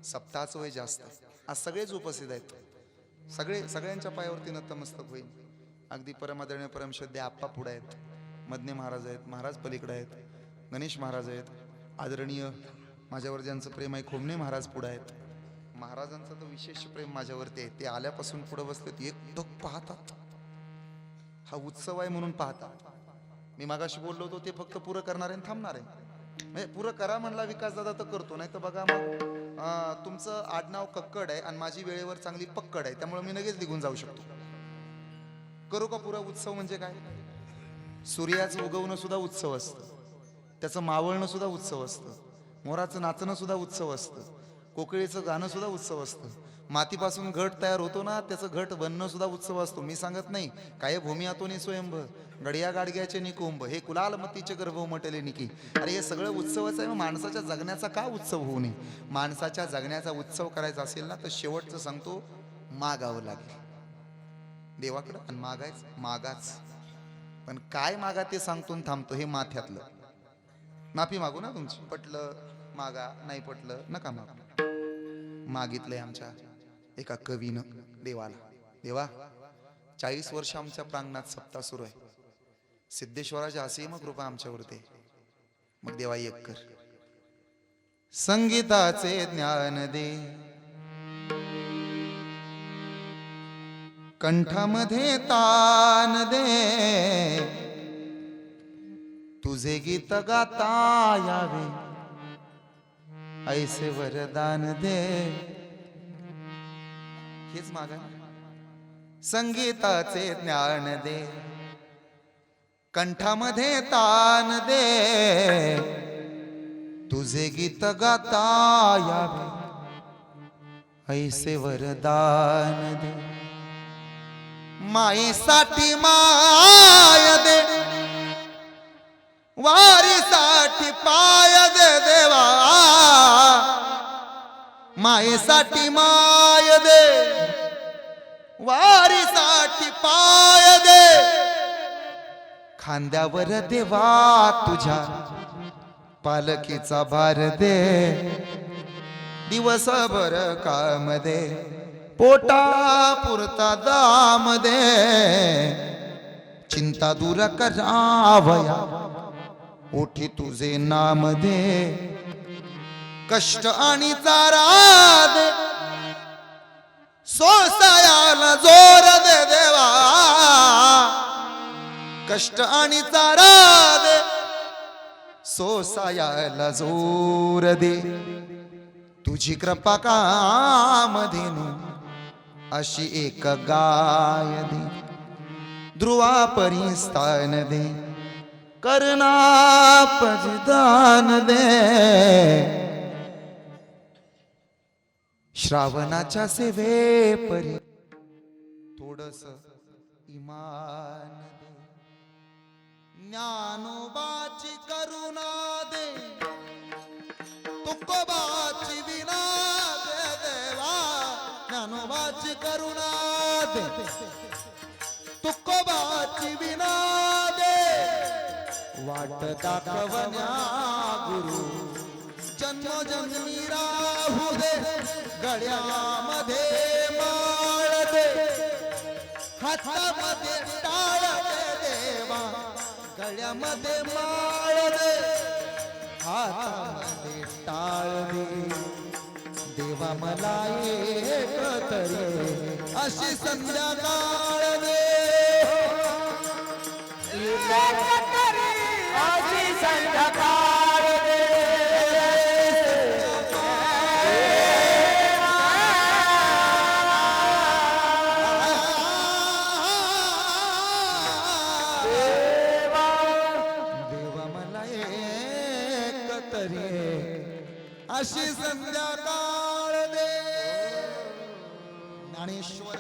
सप्ताहाचं वय जास्त. आज सगळेच उपस्थित आहेत. सगळ्यांच्या पायावरती नतमस्तक होईल. अगदी परमादरणीय परमश्रद्धेय आप्पा पुढे आहेत, मदने महाराज आहेत, महाराज पलीकडे आहेत, गणेश महाराज आहेत, आदरणीय माझ्यावर ज्यांचं प्रेम आहे खोमणे महाराज पुढे आहेत. महाराजांचं तर विशेष प्रेम माझ्यावरती आहे. ते आल्यापासून पुढे बसलेत, एकदम पाहतात. हा उत्सव आहे म्हणून पाहतात. मी मागाशी बोललो होतो, ते फक्त पुरं करणार आहे, थांबणार आहे. म्हणजे पुरं करा म्हणला विकास दादा तर करतो, नाही तर बघा मग तुमचं आडनाव कक्कड आहे आणि माझी वेळेवर चांगली पक्कड आहे, त्यामुळे मी लगेच निघून जाऊ शकतो. करू का पुरा? उत्सव म्हणजे काय? सूर्याचं उगवणं सुद्धा उत्सव असतं, त्याचं मावळणं सुद्धा उत्सव असतं, मोराचं नाचणं सुद्धा उत्सव असतं, कोकिळीचं गाणं सुद्धा उत्सव असतं, मातीपासून घट तयार होतो ना, त्याचं घट बनणं सुद्धा उत्सव असतो. मी सांगत नाही काय भूमी आतोनी स्वयंभ, गडिया गाडग्याचे निकुंभ, हे कुलाल मतीचे गर्भ उमटले निकी. अरे हे सगळं उत्सवच आहे. मग माणसाच्या जगण्याचा का उत्सव होऊ नये? माणसाच्या जगण्याचा उत्सव करायचा असेल ना, तर शेवटचं सांगतो, मागावं लागेल देवाकडं. आणि मागाच. पण काय मागा ते सांगतो थांबतो. हे माथ्यातलं. माफी मागू ना तुमची. पटलं मागा, नाही पटलं नका मागू. मागितलंय आमच्या एका कवीनं देवाला, देवा 40 वर्ष आमच्या प्रांगणात सप्ताह सुरू आहे, सिद्धेश्वराची असीम कृपा आमच्यावरती. मग देवा एक कर, संगीताचे ज्ञान दे, कंठामध्ये तान दे, तुझे गीत गाता यावे ऐसे वरदान दे. हेच मागा. संगीताचे ज्ञान दे, कंठामध्ये तान दे, तुझे गीत गाता यावे ऐसे वरदान दे मायेसाठी माय दे वारीसाठी पाय दे देवा मायेसाठी माय दे वारीसाठी पाय दे खांद्यावर देवा तुझ्या पालखीचा भार दे दिवसभर काम दे पोटा पुरता दाम दे चिंता दूर करावया ओठी तुझे नाम दे कष्ट आणि चारा दे सोसायाला जोर दे देवा कष्ट आणि चारा दे सोसायाला जोर दे तुझी कृपा कामधेनु अशी एक गाय दे ध्रुवा परिस्थान दे करुणा परिधान दे श्रावणाच्या सेवे परी थोडस इमान दे ज्ञानोबाची करुणा दे तुकोबाची विना दे देवा ज्ञानोबाची करुणा दे तुकोबाची विना दे वाट दाखवण्या गुरु जन्मजन्मी राहू दे गळ्यामध्ये माळ दे हातामध्ये टाळ दे देवा गळ्यामध्ये माळ दे हातामध्ये टाळ दे देवा मला एक तरी अशी संध्याकाळ दे अशी संध्याकाळ दे देवा मला एक तरी अशी संध्याकाळ दे ज्ञानेश्वर